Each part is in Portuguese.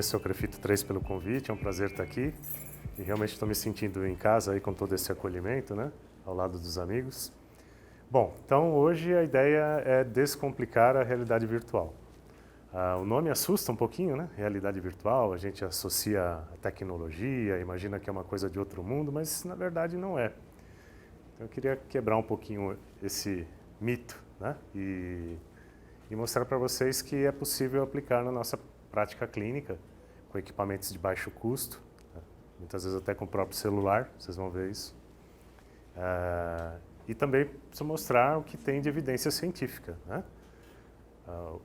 agradeço ao Crefito 3 pelo convite, é um prazer estar aqui. E realmente estou me sentindo em casa aí com todo esse acolhimento, né? Ao lado dos amigos. Bom, então hoje a ideia é descomplicar a realidade virtual. O nome assusta um pouquinho, né? Realidade virtual, a gente associa a tecnologia, imagina que é uma coisa de outro mundo, mas na verdade não é. Então eu queria quebrar um pouquinho esse mito, né? E mostrar para vocês que é possível aplicar na nossa prática clínica com equipamentos de baixo custo, né? Muitas vezes até com o próprio celular, vocês vão ver isso. E também preciso mostrar o que tem de evidência científica, né?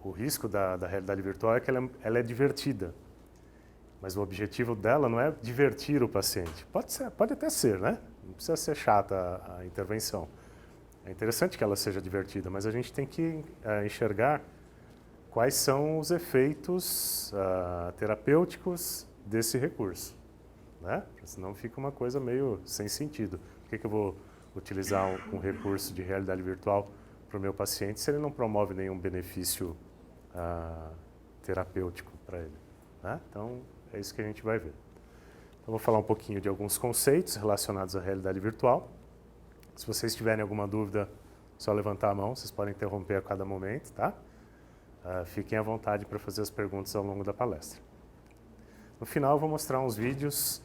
O risco da realidade virtual é que ela é divertida, mas o objetivo dela não é divertir o paciente. Pode até ser, né? Não precisa ser chata a intervenção. É interessante que ela seja divertida, mas a gente tem que enxergar quais são os efeitos terapêuticos desse recurso, né? Senão fica uma coisa meio sem sentido. Por que eu vou utilizar um recurso de realidade virtual para o meu paciente se ele não promove nenhum benefício terapêutico para ele, né? Então, é isso que a gente vai ver. Então, vou falar um pouquinho de alguns conceitos relacionados à realidade virtual. Se vocês tiverem alguma dúvida, é só levantar a mão, vocês podem interromper a cada momento, tá? Fiquem à vontade para fazer as perguntas ao longo da palestra. No final, eu vou mostrar uns vídeos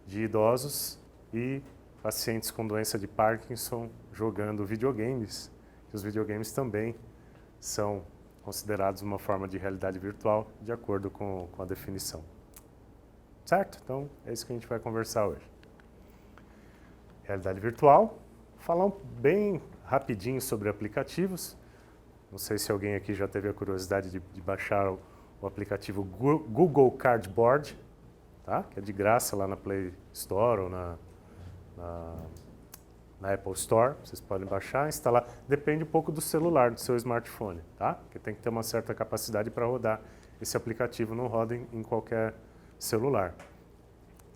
de idosos e pacientes com doença de Parkinson jogando videogames. Os videogames também são considerados uma forma de realidade virtual, de acordo com a definição. Certo? Então, é isso que a gente vai conversar hoje. Realidade virtual. Falar bem rapidinho sobre aplicativos. Não sei se alguém aqui já teve a curiosidade de baixar o aplicativo Google Cardboard, tá? Que é de graça lá na Play Store ou na Apple Store. Vocês podem baixar, instalar. Depende um pouco do celular, do seu smartphone, tá? Porque tem que ter uma certa capacidade para rodar. Esse aplicativo não roda em qualquer celular.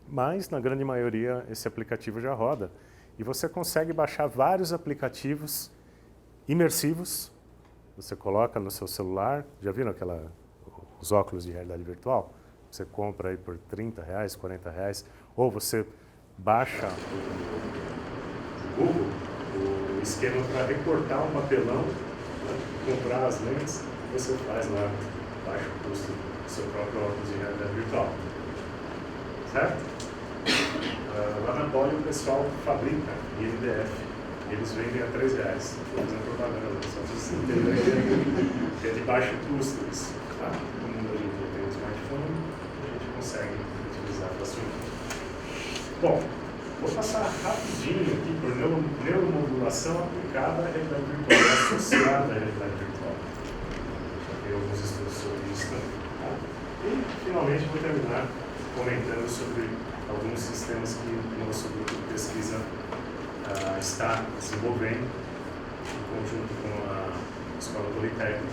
Mas, na grande maioria, esse aplicativo já roda. E você consegue baixar vários aplicativos imersivos. Você coloca no seu celular. Já viram os óculos de realidade virtual? Você compra aí por R$30, R$40. Ou você baixa o Google, o esquema para recortar um papelão, né? Comprar as lentes, você faz lá, baixa o custo do seu próprio óculos de realidade virtual. Certo? Lá na Poli o pessoal fabrica INDF, eles vendem a R$3. Estou fazendo propaganda, só para vocês entenderem que é de baixo custo isso. Tá? Todo mundo hoje em dia tem um smartphone, a gente consegue utilizar facilmente. Bom, vou passar rapidinho aqui por neuromodulação aplicada à realidade virtual, associada à realidade virtual. Já tem alguns estudos sobre isso também. Tá? E, finalmente, vou terminar comentando sobre alguns sistemas que o nosso grupo de pesquisa está desenvolvendo em conjunto com a Escola Politécnica.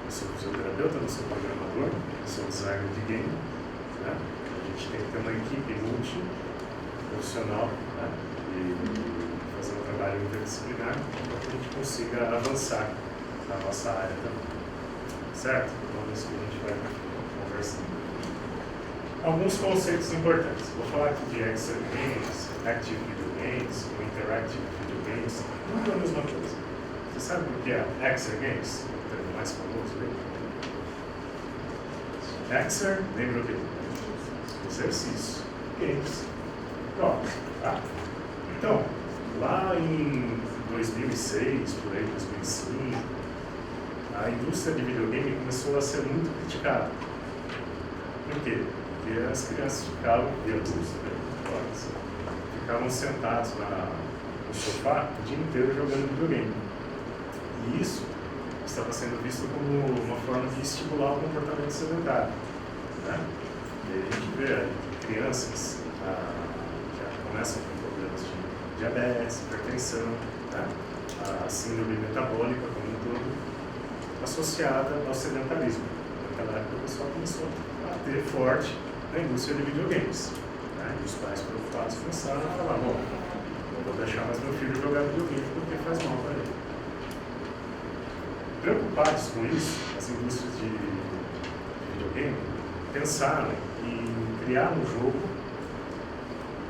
Eu sou fisioterapeuta, não sou programador, eu sou designer de game, né? A gente tem que ter uma equipe multiprofissional, né? E fazer um trabalho interdisciplinar para que a gente consiga avançar na nossa área também. Certo? Então é isso que a gente vai conversar. Alguns conceitos importantes. Vou falar aqui de Exer Games, Active Video Games, ou Interactive Video Games. Tudo é a mesma coisa. Você sabe o que é Exer Games? O termo mais famoso aí. Exer, lembra o quê? Exercício. Games. Jogos. Tá? Então, lá em 2006, por aí, 2005, a indústria de videogame começou a ser muito criticada. Por quê? Porque as crianças ficavam, e adultos também, ficavam sentados no sofá o dia inteiro jogando videogame. E isso estava sendo visto como uma forma de estimular o comportamento sedentário, né? E aí a gente vê crianças que começam com problemas de diabetes, hipertensão, né? A síndrome metabólica como um todo, associada ao sedentarismo. Naquela época o pessoal começou a ter forte na indústria de videogames, né? E os pais preocupados começaram a falar, bom, não vou deixar mais meu filho jogar videogame porque faz mal para ele. Preocupados com isso, as indústrias de videogame pensaram em criar um jogo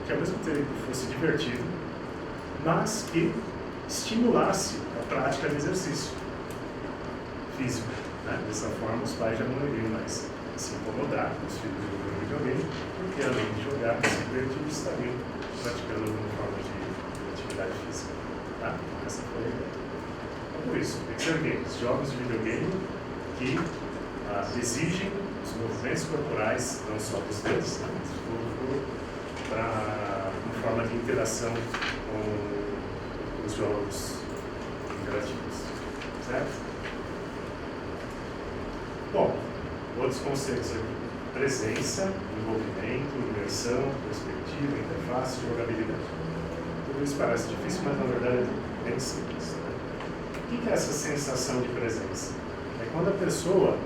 que ao mesmo tempo fosse divertido, mas que estimulasse a prática de exercício físico. Né? Dessa forma, os pais já não iriam mais se incomodar com os filhos jogando videogame, porque além de jogar, se divertir, estariam praticando alguma forma de atividade física. Tá? Essa foi a ideia. Então, por isso, Pixar Games, jogos de videogame que exigem os movimentos corporais, não só dos dedos, né, mas do corpo, para uma forma de interação com os jogos interativos. Certo? Bom, outros conceitos aqui: presença, envolvimento, imersão, perspectiva, interface, jogabilidade. Tudo isso parece difícil, mas na verdade é bem simples. Né? O que é essa sensação de presença? É quando a pessoa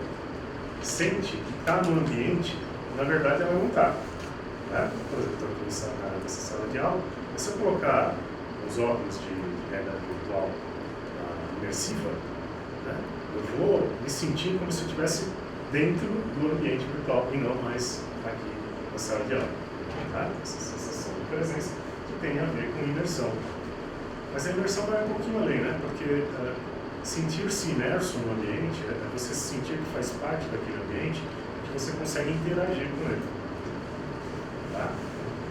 sente que está no ambiente, na verdade ela não está. Né? Por exemplo, estou aqui nessa sala de aula, mas se eu colocar os óculos de realidade virtual imersiva, né, eu vou me sentir como se eu estivesse dentro do ambiente virtual e não mais aqui na sala de aula. Tá? Essa sensação de presença que tem a ver com imersão. Mas a imersão vai um pouquinho além, né? Porque sentir-se imerso no ambiente é você sentir que faz parte daquele ambiente, que você consegue interagir com ele. Tá?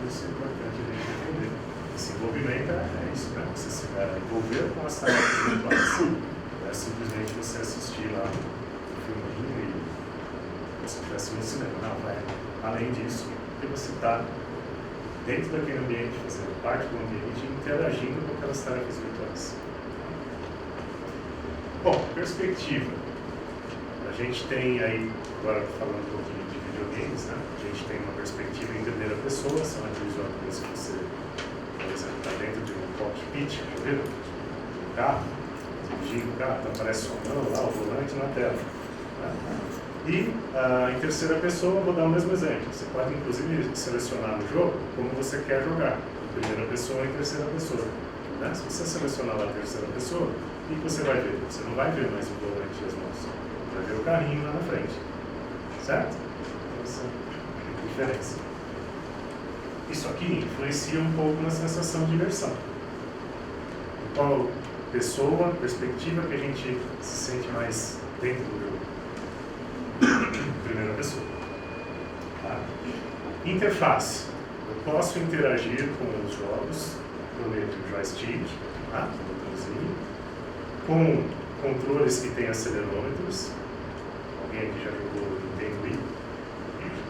Isso é importante a gente entender. Esse envolvimento é isso, né? Você se envolver com as tarefas virtuais. Não é simplesmente você assistir lá um filminho e se estivesse no cinema. Não, vai além disso, porque você está dentro daquele ambiente, fazendo parte do ambiente e interagindo com aquelas tarefas virtuais. Bom, perspectiva. A gente tem aí, agora falando um pouquinho de videogames, né? A gente tem uma perspectiva em primeira pessoa, são aqueles óculos que você, por exemplo, está dentro de um cockpit, um carro, dirigindo o carro, então aparece sua mão lá, o volante na tela. Né? E em terceira pessoa, vou dar o mesmo exemplo. Você pode, inclusive, selecionar no jogo como você quer jogar, em primeira pessoa e em terceira pessoa. Né? Se você selecionar lá a terceira pessoa, o que você vai ver? Você não vai ver mais o volante e as mãos. Você vai ver o carrinho lá na frente. Certo? Então, essa é a diferença. Isso aqui influencia um pouco na sensação de imersão. Qual pessoa, perspectiva que a gente se sente mais dentro do jogo? Primeira pessoa. Tá? Interface. Eu posso interagir com os jogos por meio do joystick, tá? Com controles que têm acelerômetros. Alguém aqui já jogou Nintendo Wii?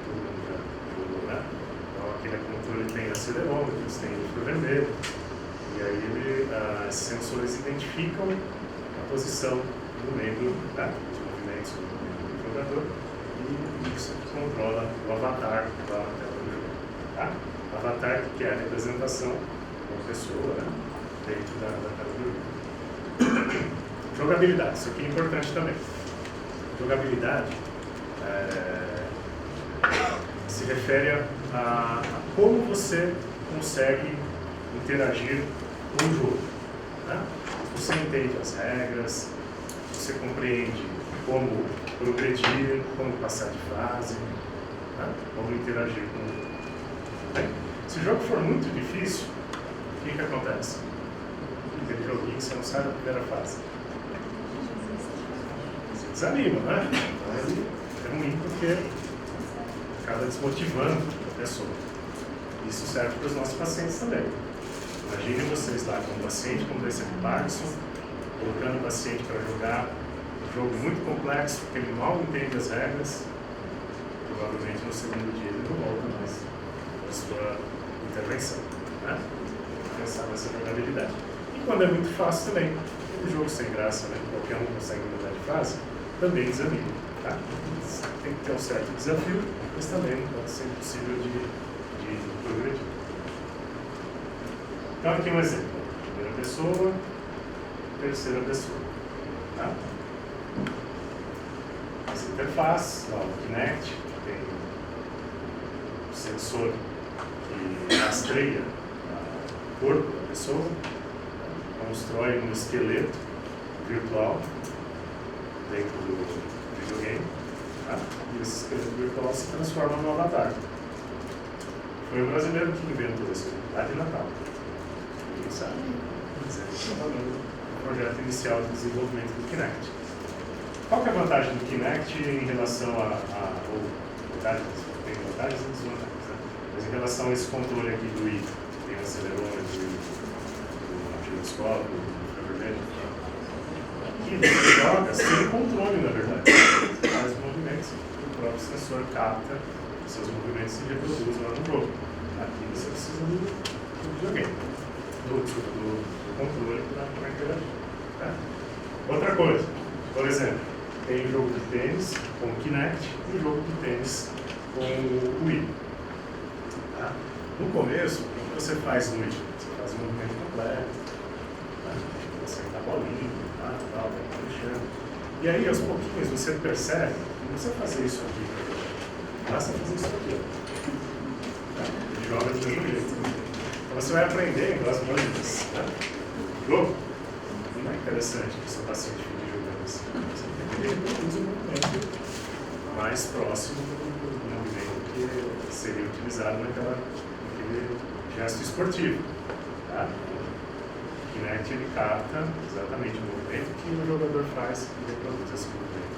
Todo mundo já jogou, né? Então aquele controle tem acelerômetros, tem infravermelho. E aí esses sensores identificam a posição do membro, né? Os movimentos do jogador, e isso controla o avatar da tela do jogo. Tá? O avatar, que é a representação de uma pessoa, né? Dentro da tela do jogo. Jogabilidade, isso aqui é importante também. Jogabilidade se refere a como você consegue interagir com o jogo. Né? Você entende as regras, você compreende como progredir, como passar de fase, né? Como interagir com o jogo. Bem, se o jogo for muito difícil, o que acontece? Aquele joguinho que você não sai da primeira fase. Você desanima, né? Então, é ruim porque acaba desmotivando a pessoa. Isso serve para os nossos pacientes também. Imaginem vocês lá com um paciente com doença de Parkinson, colocando o paciente para jogar um jogo muito complexo, porque ele mal entende as regras. Provavelmente no segundo dia ele não volta mais para a sua intervenção. Né? Pensar nessa jogabilidade. E quando é muito fácil também, o jogo sem graça, né? Qualquer um consegue mudar de fase, também desanima. Tá? Tem que ter um certo desafio, mas também não pode ser impossível de progredir. Então aqui um exemplo. Primeira pessoa, terceira pessoa. Tá? Essa interface, lá o Kinect, tem um sensor que rastreia o corpo da pessoa, constrói um esqueleto virtual dentro do videogame. Tá? E esse esqueleto virtual se transforma no avatar. Foi o brasileiro que inventou isso, lá de Natal. Ninguém sabe. Mas ele está falando do projeto inicial de desenvolvimento do Kinect. Qual que é a vantagem do Kinect em relação ou tem vantagens e desvantagens, né? Mas em relação a esse controle aqui do Wii, tem o acelerômetro, o giroscópio, o vermelho. Aqui você joga sem controle, na verdade. Você faz movimentos, o próprio sensor capta os seus movimentos e reproduz lá no jogo. Aqui você precisa do videogame, do controle para interagir. Tá? Outra coisa, por exemplo, tem jogo de tênis com o Kinect e jogo de tênis com o Wii. Tá? No começo, o que você faz no Wii? Você faz o movimento completo, tá? Você está bolinho, tá? Vai mexendo. E aí, aos pouquinhos, você percebe que não precisa fazer isso aqui, basta fazer isso aqui. Tá? E joga do mesmo jeito. Então você vai aprendendo as manhas. Tá? Jogo? Não é interessante que o seu paciente fique jogando assim. Ele reproduz o movimento mais próximo do movimento que seria utilizado naquele gesto esportivo. Tá? O Kinect ele capta exatamente o movimento que o jogador faz e reproduz esse movimento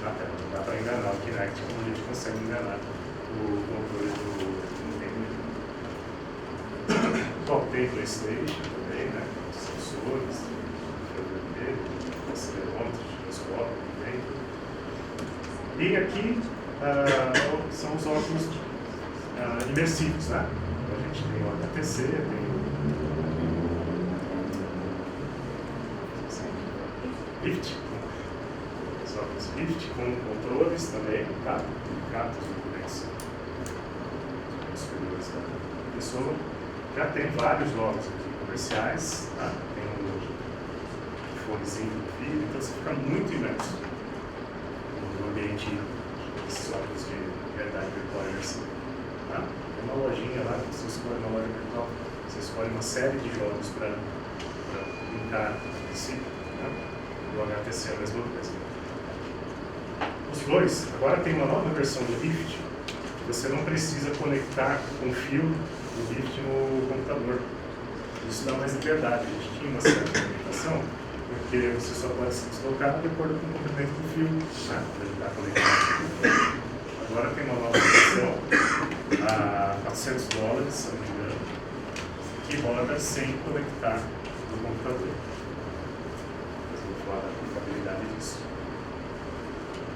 na tela. Não dá para enganar o Kinect como a gente consegue enganar o controle do Nintendo. Bom, tem PlayStation também, né? Sensores, acelerômetro, giroscópio. E aqui são os óculos imersivos, né? A gente tem o HTC, tem o Rift, os óculos Rift com controles também, tá? Captos de conexão superiores da pessoa. Já tem vários óculos aqui comerciais, tá? Tem um fonezinho do vídeo, então você fica muito imerso no ambiente desses óculos de realidade virtual imersiva. Tá? Tem uma lojinha lá, você escolhe uma loja virtual, você escolhe uma série de jogos para brincar em si. Né? O HTC é a mesma coisa. Os dois, agora tem uma nova versão do Rift, que você não precisa conectar com fio do Rift no computador. Isso dá mais liberdade. A gente tinha uma certa limitação, porque você só pode se deslocar de acordo com o comprimento do fio, né? Ele está conectado. Agora tem uma nova versão a $400, se não me engano, que roda sem conectar no computador. Mas eu vou falar da aplicabilidade disso.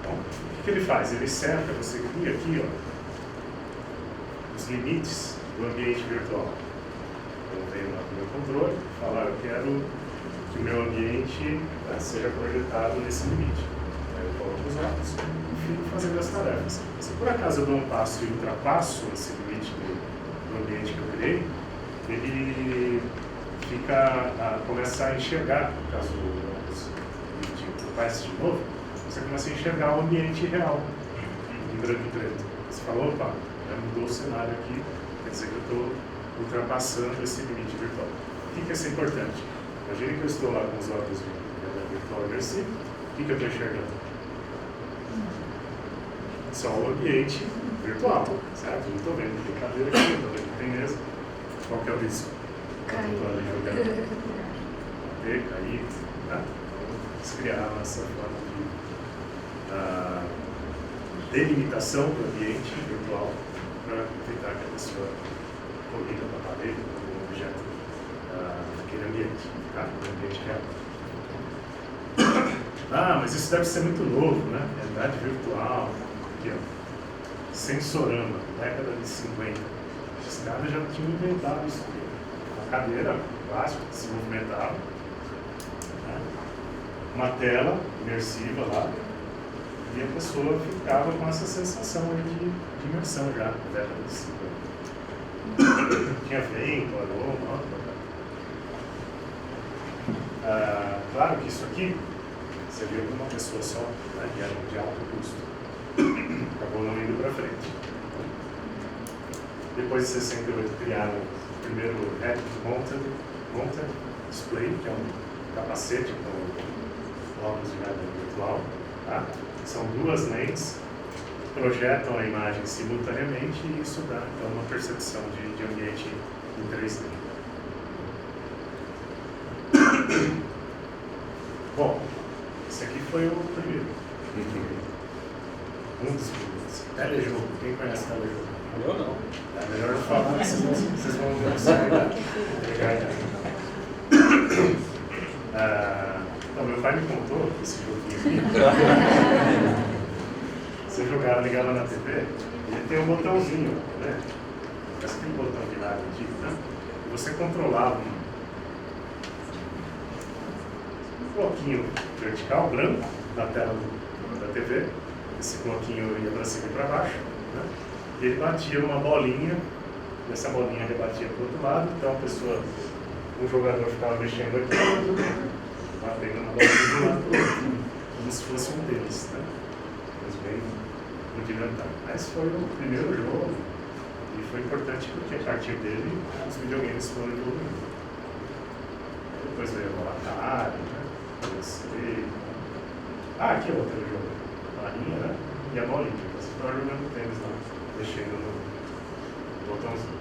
Bom, o que ele faz? Ele cerca, você cria aqui, ó, os limites do ambiente virtual. Eu venho lá no meu controle, falar, eu quero que o meu ambiente seja projetado nesse limite. Aí eu coloco os óculos e fico fazendo as tarefas. Se por acaso eu dou um passo e ultrapasso esse limite do ambiente que eu criei, ele começa a enxergar, no caso do óculos ultrapasse de novo, você começa a enxergar o ambiente real, em branco e preto. Você fala, opa, já mudou o cenário aqui, quer dizer que eu estou ultrapassando esse limite virtual. O que é isso importante? Imagine que eu estou lá com os óculos de realidade virtual imersiva, o que eu estou enxergando? Só o ambiente virtual, certo? Eu não estou vendo que tem cadeira aqui, não estou vendo que tem mesa. Qual que é o risco? Cair. Bater, cair, né? Eles criaram essa forma de delimitação do ambiente virtual para evitar que a pessoa corrida para a parede, algum objeto naquele ambiente, tá? No ambiente real. Ah, mas isso deve ser muito novo, né? Realidade virtual, aqui, ó. Sensorama, década de 50. Os caras já tinham inventado isso aqui. Uma cadeira plástica que se movimentava, né? Uma tela imersiva lá, e a pessoa ficava com essa sensação aí de imersão já, na década de 50. Tinha vento, aroma, claro que isso aqui você viu com uma pessoa só, né, que era de alto custo. Acabou não indo para frente. Depois de 68 criaram o primeiro Head Mounted Display, que é um capacete com óculos de realidade virtual. Tá? São duas lentes projetam a imagem simultaneamente e isso dá então uma percepção de ambiente em 3D. Bom, esse aqui foi o primeiro. Um dos primeiros. Telejogo. Quem conhece telejogo? Eu não. É melhor eu falar, vocês vão ver isso aí. Então, meu pai me contou que esse joguinho aqui, você jogava, ligava na TV, ele tem um botãozinho, né? Parece aquele botão de rádio antigo, né? E você controlava um bloquinho vertical, branco, na tela da TV. Esse bloquinho ia para cima e para baixo, né? E ele batia numa bolinha, e essa bolinha rebatia para o outro lado, então a pessoa, um jogador ficava mexendo aqui, batendo na bolinha de um lado para o outro, como se fosse um tênis, né? Mas bem rudimentar. Mas foi o primeiro jogo, e foi importante porque a partir dele os videogames foram evoluindo. Depois veio o Atari, né? Aqui é outro jogo. A barrinha, né? E a bolinha. Então você estava jogando tênis lá, mexendo no botãozinho.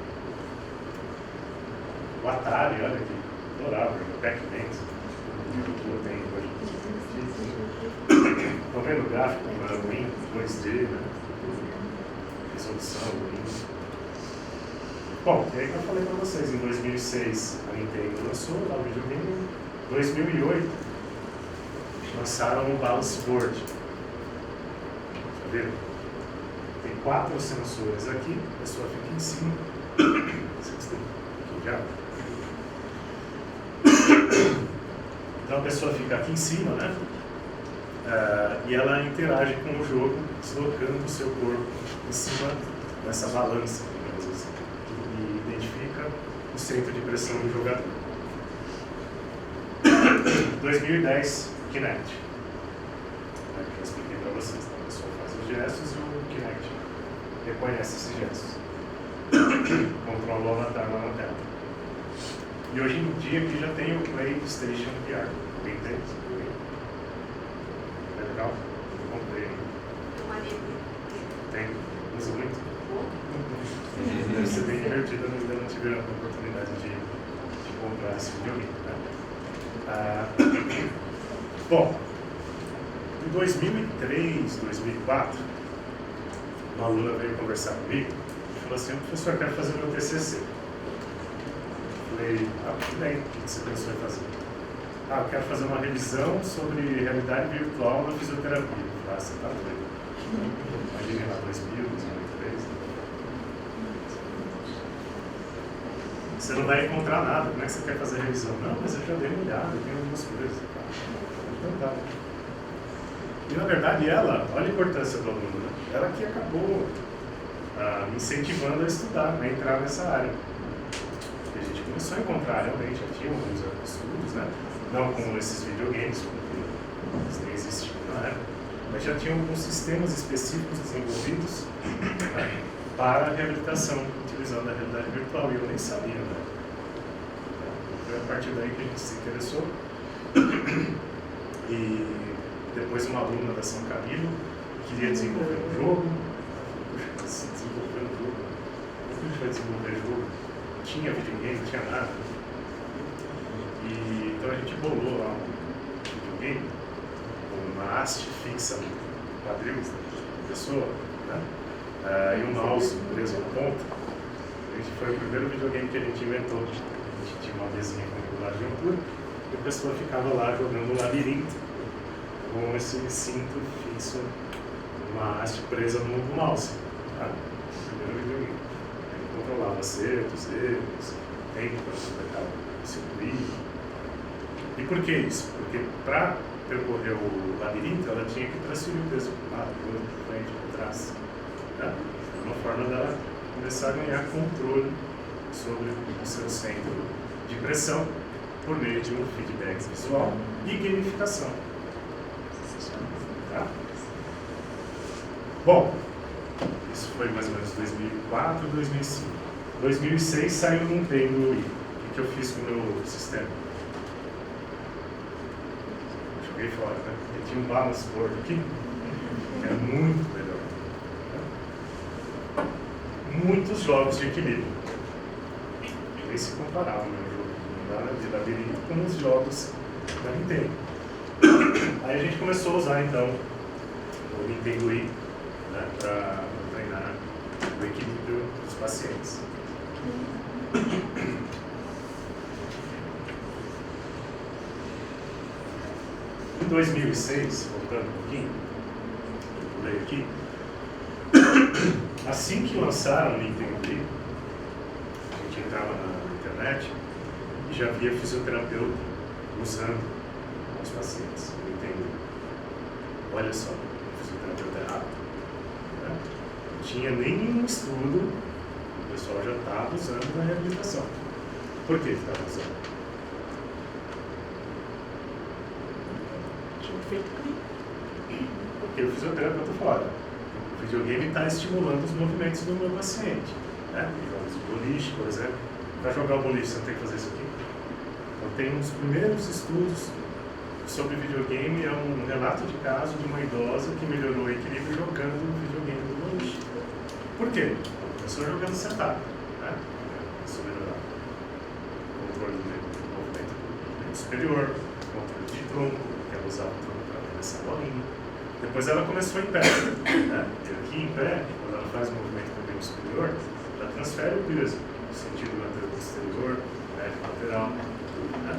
O Atari, olha que adorava jogar Pac-Man. Eu tenho hoje. Estão vendo o gráfico? Era ruim, 2D, né? Resolução ruim. Bom, e aí que eu falei para vocês, em 2006 a Nintendo lançou lá o videogame. Em 2008 lançaram o Balance Board. Tá vendo? Tem 4 sensores aqui, a pessoa fica em cima. Aqui já. Então a pessoa fica aqui em cima, né? E ela interage com o jogo, deslocando o seu corpo em cima dessa balança, digamos assim, e identifica o centro de pressão do jogador. 2010, Kinect. Eu expliquei para vocês, então, a pessoa faz os gestos e o Kinect reconhece esses gestos. Controla o avatar lá na tela. E hoje em dia aqui já tem o PlayStation VR. Alguém tem? É legal? Eu comprei. Tem? Usa muito? Deve ser bem divertido, ainda não tive a oportunidade de comprar esse videogame, né? Bom, em 2003, 2004, uma aluna veio conversar comigo e falou assim: professor, eu quero fazer o meu TCC. Eu falei: tudo bem, o que você pensou em fazer? Eu quero fazer uma revisão sobre realidade virtual na fisioterapia. Eu falei: você está doido. Imagina lá, 2000, 2003. Você não vai encontrar nada, como é que você quer fazer a revisão? Não, mas eu já dei uma olhada, eu tenho algumas coisas. Então tá. E na verdade ela, olha a importância do aluno, né? Ela que acabou me incentivando a estudar, a entrar nessa área. E a gente começou a encontrar realmente, já tinha alguns estudos, né? Não com esses videogames, porque eles nem existiam na época, mas já tinha alguns sistemas específicos desenvolvidos, né, para a reabilitação, utilizando a realidade virtual, e eu nem sabia, né? Foi a partir daí que a gente se interessou. E depois uma aluna da São Camilo queria desenvolver um jogo. Puxa, mas se desenvolver um jogo, como a gente vai desenvolver jogo? Não tinha videogame, não tinha nada. E então a gente bolou lá um videogame com uma haste fixa no quadril da pessoa, né? E um mouse preso na ponta. Foi o primeiro videogame que a gente inventou. A gente tinha uma mesinha com regulagem de altura e a pessoa ficava lá jogando um labirinto com esse cinto fixo, uma haste presa no mouse. Tá? Primeiro videogame. Ele controlava acertos, erros, tempo para completar o circuito. E por que isso? Porque para percorrer o labirinto, ela tinha que transferir o peso para o lado, para frente, para trás. Tá? Uma forma dela começar a ganhar controle sobre o seu centro de pressão por meio de um feedback visual e gamificação. Tá? Bom, isso foi mais ou menos 2004, 2005. 2006 saiu o Nintendo Wii. O que eu fiz com o meu sistema? Joguei fora, né? Eu tinha um balance board aqui, que era muito melhor. muitos jogos de equilíbrio. Nem se comparava, né? O jogo de labirinto com os jogos da Nintendo. Aí a gente começou a usar, então, o Nintendo Wii, né, para treinar o equilíbrio dos pacientes. Em 2006, voltando um pouquinho, eu pulei aqui, assim que lançaram o Nintendo Wii, a gente entrava na internet e já via fisioterapeuta usando os pacientes. Eu entendo. Olha só, o fisioterapeuta errado. Né? Não tinha nenhum estudo, o pessoal já estava usando na reabilitação. Por que estava usando? Porque o fisioterapeuta fala, o videogame está estimulando os movimentos do meu paciente. Né? Jogos de boliche, por exemplo. Para jogar o boliche, você não tem que fazer isso aqui? Então, tem um dos primeiros estudos sobre videogame, é um relato de caso de uma idosa que melhorou o equilíbrio jogando o videogame do boliche. Por quê? Ela começou jogando sentado. Né? Começou a melhorar o controle do movimento superior, controle de tronco, que ela usava o tronco para arremessar a bolinha. Depois ela começou em pé. Né? E aqui em pé, quando ela faz o movimento do membro superior, ela transfere o peso no sentido lateral posterior, médio lateral, né?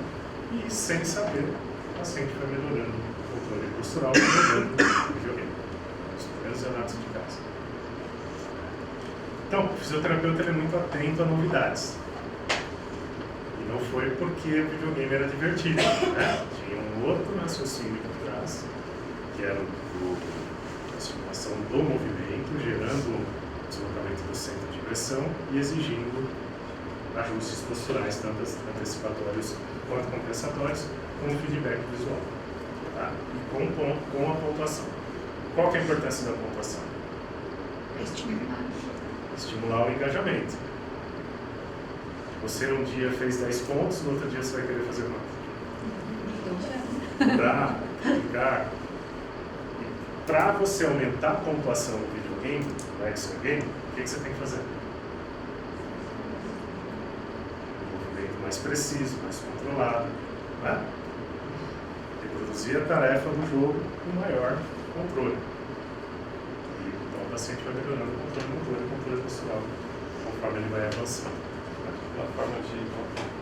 E sem saber, o paciente vai melhorando o controle postural jogando o videogame. Os primeiros relatos de casa. Então, o fisioterapeuta ele é muito atento a novidades. E não foi porque o videogame era divertido. Né? Tinha um outro raciocínio por trás, que era a estimulação do movimento, gerando o deslocamento do centro de pressão e exigindo ajustes posturais, tanto antecipatórios quanto compensatórios, com feedback visual. Tá? E com a pontuação. Qual que é a importância da pontuação? Estimular o engajamento. Você um dia fez 10 pontos, no outro dia você vai querer fazer quanto? Dobrar, ficar. Para você aumentar a pontuação do videogame, do Action Game, o que você tem que fazer? Um movimento mais preciso, mais controlado. Né? Reproduzir a tarefa do jogo com maior controle. E então o paciente vai melhorando o controle postural, conforme ele vai avançando. Uma forma de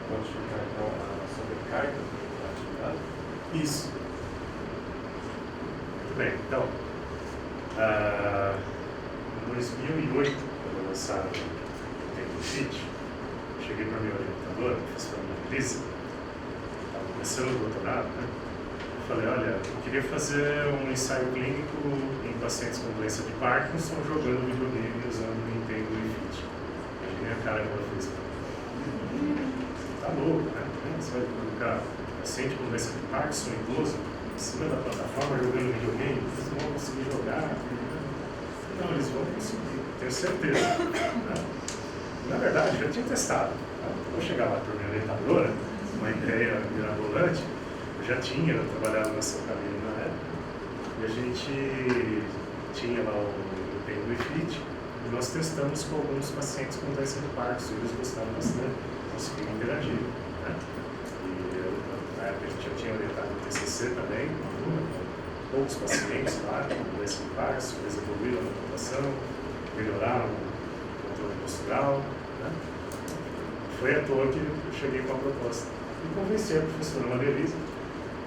quantificar então, a sobrecarga da atividade? Isso. Muito bem, então, em 2008, quando lançaram o Nintendo Fit, cheguei para a minha orientadora, a professora Marisa, estava começando o doutorado, né? Eu falei, olha, eu queria fazer um ensaio clínico em pacientes com doença de Parkinson jogando videogame e usando o Nintendo Fit. Imaginei a cara que ela fez. Você tá louco, né? Você vai colocar paciente com doença de Parkinson, idoso, em cima da plataforma jogando videogame, eles não vão conseguir jogar. Não, eles vão conseguir, tenho certeza. Né? Na verdade, já tinha testado. Vou chegar lá para a minha orientadora, uma ideia mirabolante, eu já tinha trabalhado nessa cabine na época, e a gente tinha lá o Nintendo Fit, e nós testamos com alguns pacientes com doença de Parkinson, e eles gostaram bastante, conseguiram interagir. Né? Na época a gente já tinha orientado o TCC também, poucos pacientes lá com doença de Parkinson, eles evoluíram na população, melhoraram o controle postural. Né? Foi à toa que eu cheguei com a proposta. E convenci a professora Maria Elisa.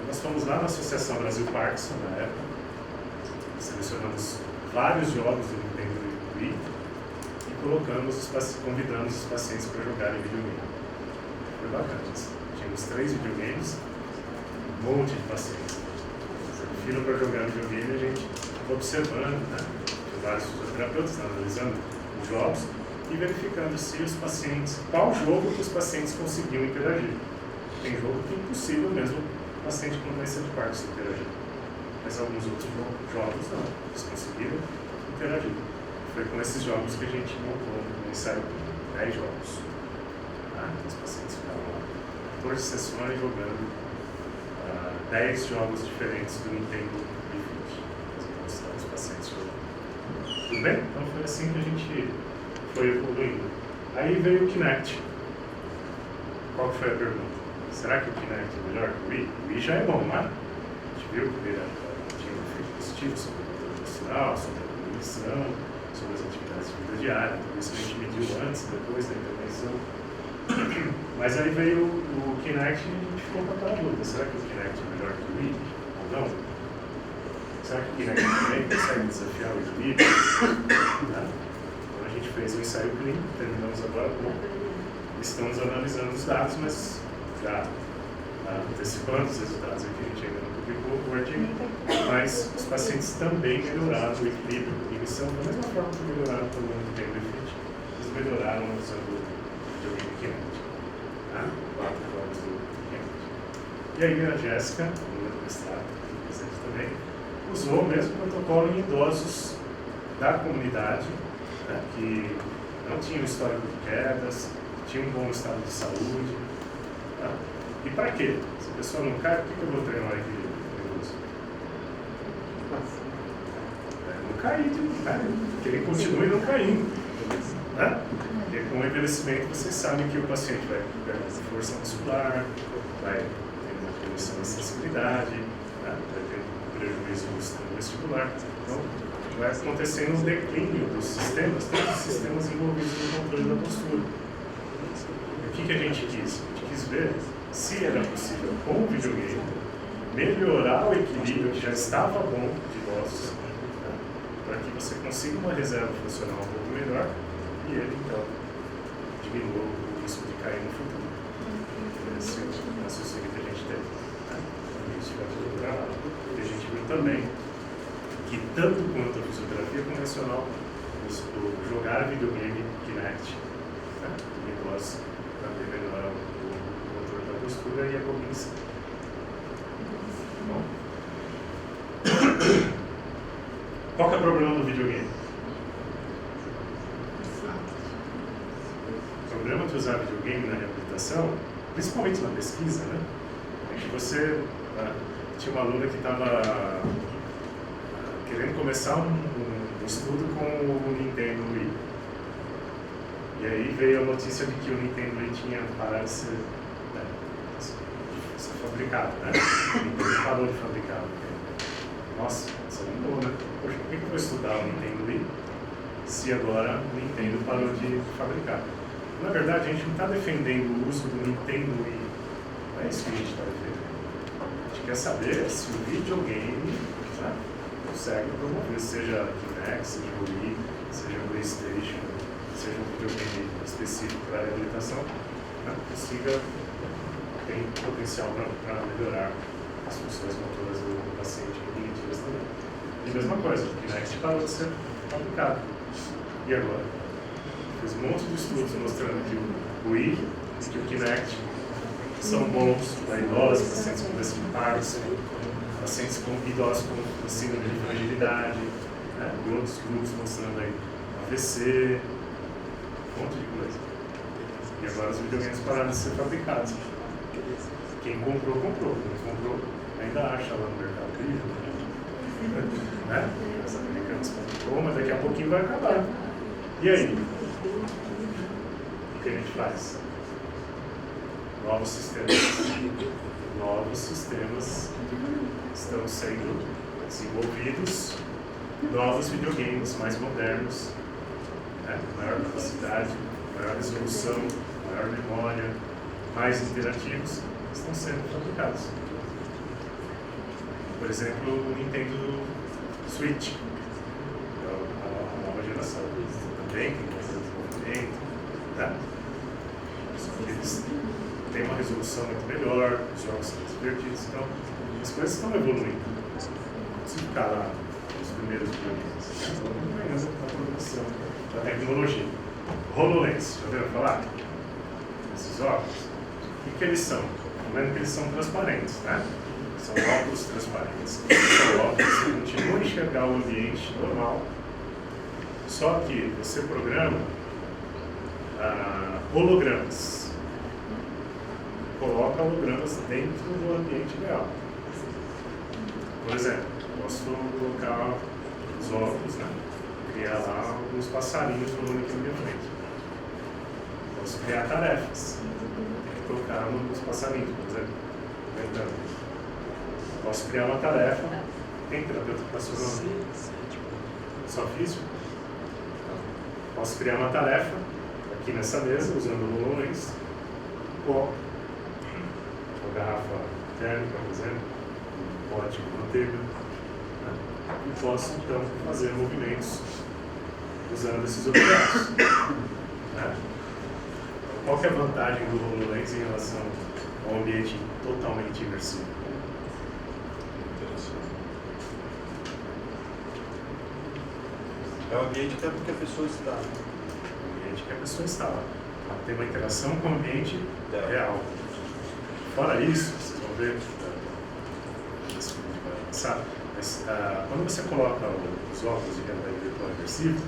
Nós fomos lá na Associação Brasil Parkinson, na época, selecionamos vários jogos do Nintendo Wii e convidamos os pacientes para jogarem videogame. Foi bacana isso. Tínhamos 3 videogames, um monte de pacientes. Viram para jogar videogame, a gente observando, né? Vários fisioterapeutas analisando os jogos e verificando se os pacientes, qual jogo que os pacientes conseguiam interagir. Tem jogo que é impossível mesmo o paciente com doença de Parkinson interagir. Mas alguns outros jogos não, eles conseguiram interagir. Foi com esses jogos que a gente montou no ensaio 10 jogos. Os pacientes ficaram lá 14 sessões jogando 10 jogos diferentes do Nintendo Wii Fit. Nós mostramos os pacientes jogando. Tudo bem? Então foi assim que a gente foi evoluindo. Aí veio o Kinect. Qual foi a pergunta? Será que o Kinect é melhor que o Wii? O Wii já é bom, mas a gente viu que ele tinha um efeito positivo sobre a emocional, sobre a cognição, sobre as atividades de vida diária, tudo isso que a gente mediu antes, depois da intervenção. Mas aí veio o Kinect e a gente ficou com aquela dúvida: será que o Kinect é melhor que o Wii ou não? Será que o Kinect também consegue desafiar o equilíbrio? Então a gente fez um ensaio clínico, terminamos agora com. Estamos analisando os dados, mas já antecipando os resultados aqui, a gente ainda não publicou o artigo, mas os pacientes também melhoraram o equilíbrio e cognição da mesma forma que melhoraram pelo Nintendo Fit. Eles melhoraram usando o videogame Kinect. 4 jogos do Kinect. E aí a Jéssica, aluna do mestrado, presente também, usou o mesmo protocolo em idosos da comunidade, né, que não tinham histórico de quedas, tinham um bom estado de saúde. Tá? E para quê? Se a pessoa não cai, por que eu vou treinar aquele idoso? Não cair, que ele continue não caindo. Né? Porque com o envelhecimento vocês sabem que o paciente vai perder força muscular, vai ter uma diminuição da sensibilidade, né? Vai ter um prejuízo no sistema vestibular. Então, vai acontecendo um declínio dos sistemas, todos os sistemas envolvidos no controle da postura. O que a gente quis? A gente quis ver se era possível, com o videogame, melhorar o equilíbrio que já estava bom de idosos, né? Para que você consiga uma reserva funcional um pouco melhor e ele, então, diminua o risco de cair no futuro. Esse é o raciocínio que a gente teve. Né? A gente vai procurar lá. E a gente viu também que, tanto quanto a fisioterapia convencional, o jogar videogame Kinect, né? Em idosos, também melhora o controle da postura e a cognição. Bom. Qual que é o problema do videogame? O problema de usar videogame na reabilitação, principalmente na pesquisa, né? É que você tinha uma aluna que estava querendo começar um estudo com o Nintendo Wii. E aí veio a notícia de que o Nintendo Wii tinha parado de ser fabricado, né? O Nintendo parou de fabricar. Nossa, isso é muito bom, né? Poxa, por que eu vou estudar o Nintendo Wii se agora o Nintendo parou de fabricar? Na verdade, a gente não está defendendo o uso do Nintendo Wii. Não é isso que a gente está defendendo. A gente quer saber se o videogame, né, consegue promover, seja Kinect, seja o Wii, seja o PlayStation, seja um videogame específico para a reabilitação, né, consiga ter potencial para melhorar as funções motoras do paciente cognitivas também. E a mesma coisa, o Kinect parou de ser fabricado. E agora? Fiz um monte de estudos mostrando que o Wii e o Kinect são bons para idosos, pacientes com doença de Parkinson, pacientes com idosos com síndrome de fragilidade, né? E outros grupos mostrando aí AVC, um monte de coisa. E agora os videogames pararam de ser fabricados. Quem comprou, comprou. Quem não comprou, ainda acha lá no Mercado Livre. Né? Os americanos comprou, mas daqui a pouquinho vai acabar. E aí? O que a gente faz? Novos sistemas estão sendo desenvolvidos, novos videogames mais modernos, né? Maior capacidade, maior resolução, maior memória, mais interativos, estão sendo fabricados. Por exemplo, o Nintendo Switch, a nova geração, também tem mais desenvolvimento, tá? Eles têm uma resolução muito melhor, os jogos são mais divertidos, então as coisas estão evoluindo. Se ficar lá nos primeiros videogames, estão ganhando a produção da tecnologia. HoloLens, já ouviram falar? Esses óculos, o que eles são? Lembrando que eles são transparentes, né? São óculos transparentes. São óculos que continuam a enxergar o ambiente normal, só que você programa hologramas. Coloca hologramas dentro do ambiente real. Por exemplo, posso colocar os óculos, né? criar lá alguns passarinhos voando aqui na minha frente. Posso criar tarefas. Tem que tocar nos passarinhos, por exemplo. Então, posso criar uma tarefa. Tem terapeuta que passou no só físico? Posso criar uma tarefa aqui nessa mesa, usando o HoloLens. Uma garrafa térmica, por exemplo, um pote de manteiga. E posso, então, fazer movimentos usando esses objetos. Qual que é a vantagem do HoloLens em relação ao ambiente totalmente imersivo? É o ambiente que a pessoa está. O ambiente que a pessoa está. Tem uma interação com o ambiente real. Fora isso, vocês vão ver, esse vídeo vai avançar, mas quando você coloca os óculos de realidade virtual imersiva,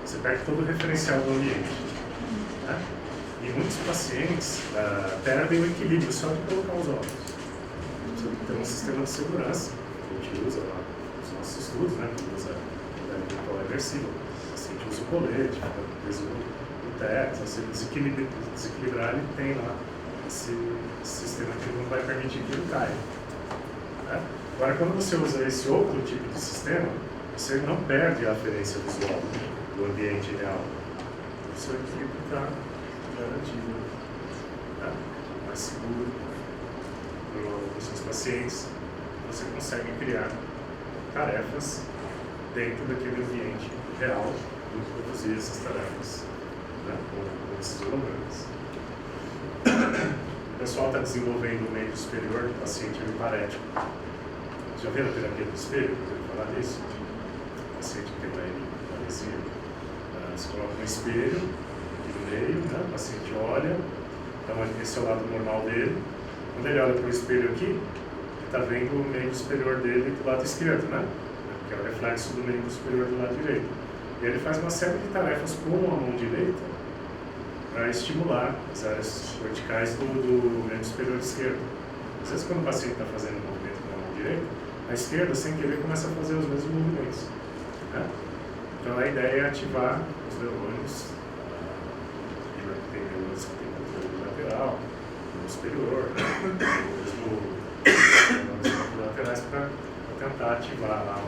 você perde todo o referencial do ambiente. Né? E muitos pacientes perdem o equilíbrio só de colocar os óculos. Você tem um sistema de segurança que a gente usa lá nos nossos estudos, né? Que usa realidade virtual imersiva. O paciente usa o colete, fica preso no teto, se ele desequilibrar, ele tem lá esse sistema que não vai permitir que ele caia. Né? Agora, quando você usa esse outro tipo de sistema, você não perde a aferência visual do ambiente real. O seu equilíbrio está garantido, tá? Mais seguro para os seus pacientes. Você consegue criar tarefas dentro daquele ambiente real e produzir essas tarefas, né? Com esses hologramas. O pessoal está desenvolvendo um meio superior do paciente hemiparético. Já viram a terapia do espelho? Vou falar disso. O paciente que tem uma hemiparesia, você coloca um espelho aqui no meio, né? O paciente olha, então esse é o lado normal dele. Quando ele olha para o espelho aqui, ele está vendo o meio superior dele do lado esquerdo, né? Que é o reflexo do meio superior do lado direito. E ele faz uma série de tarefas com a mão direita para estimular as áreas verticais do membro superior esquerdo. Às vezes, quando o paciente está fazendo um movimento com a mão direita, a esquerda, sem querer, começa a fazer os mesmos movimentos. Né? Então, a ideia é ativar os neurônios, tem neurônios que têm controle lateral, no superior, neurônios laterais para tentar ativar lá,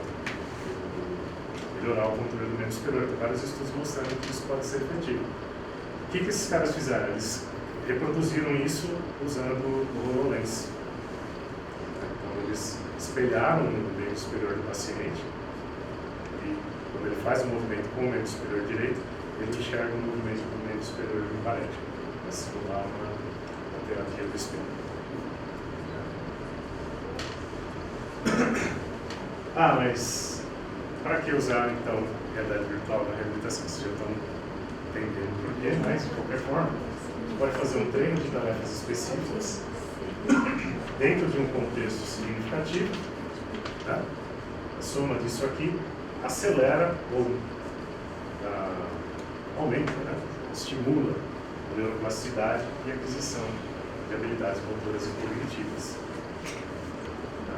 melhorar o controle do membro superior. Tem vários estudos mostrando que isso pode ser efetivo. O que esses caras fizeram? Eles reproduziram isso usando o HoloLens. Então, eles espelharam o membro superior do paciente e, quando ele faz um movimento com o membro superior direito, ele enxerga o movimento do membro superior hemiparético para simular uma terapia do espelho. Mas para que usar, então, realidade virtual na reabilitação? Vocês já estão entendendo por quê, mas de qualquer forma, você pode fazer um treino de tarefas específicas dentro de um contexto significativo. Tá? A soma disso aqui acelera ou aumenta, né? Estimula a neuroplasticidade e a aquisição de habilidades motoras e cognitivas. Tá?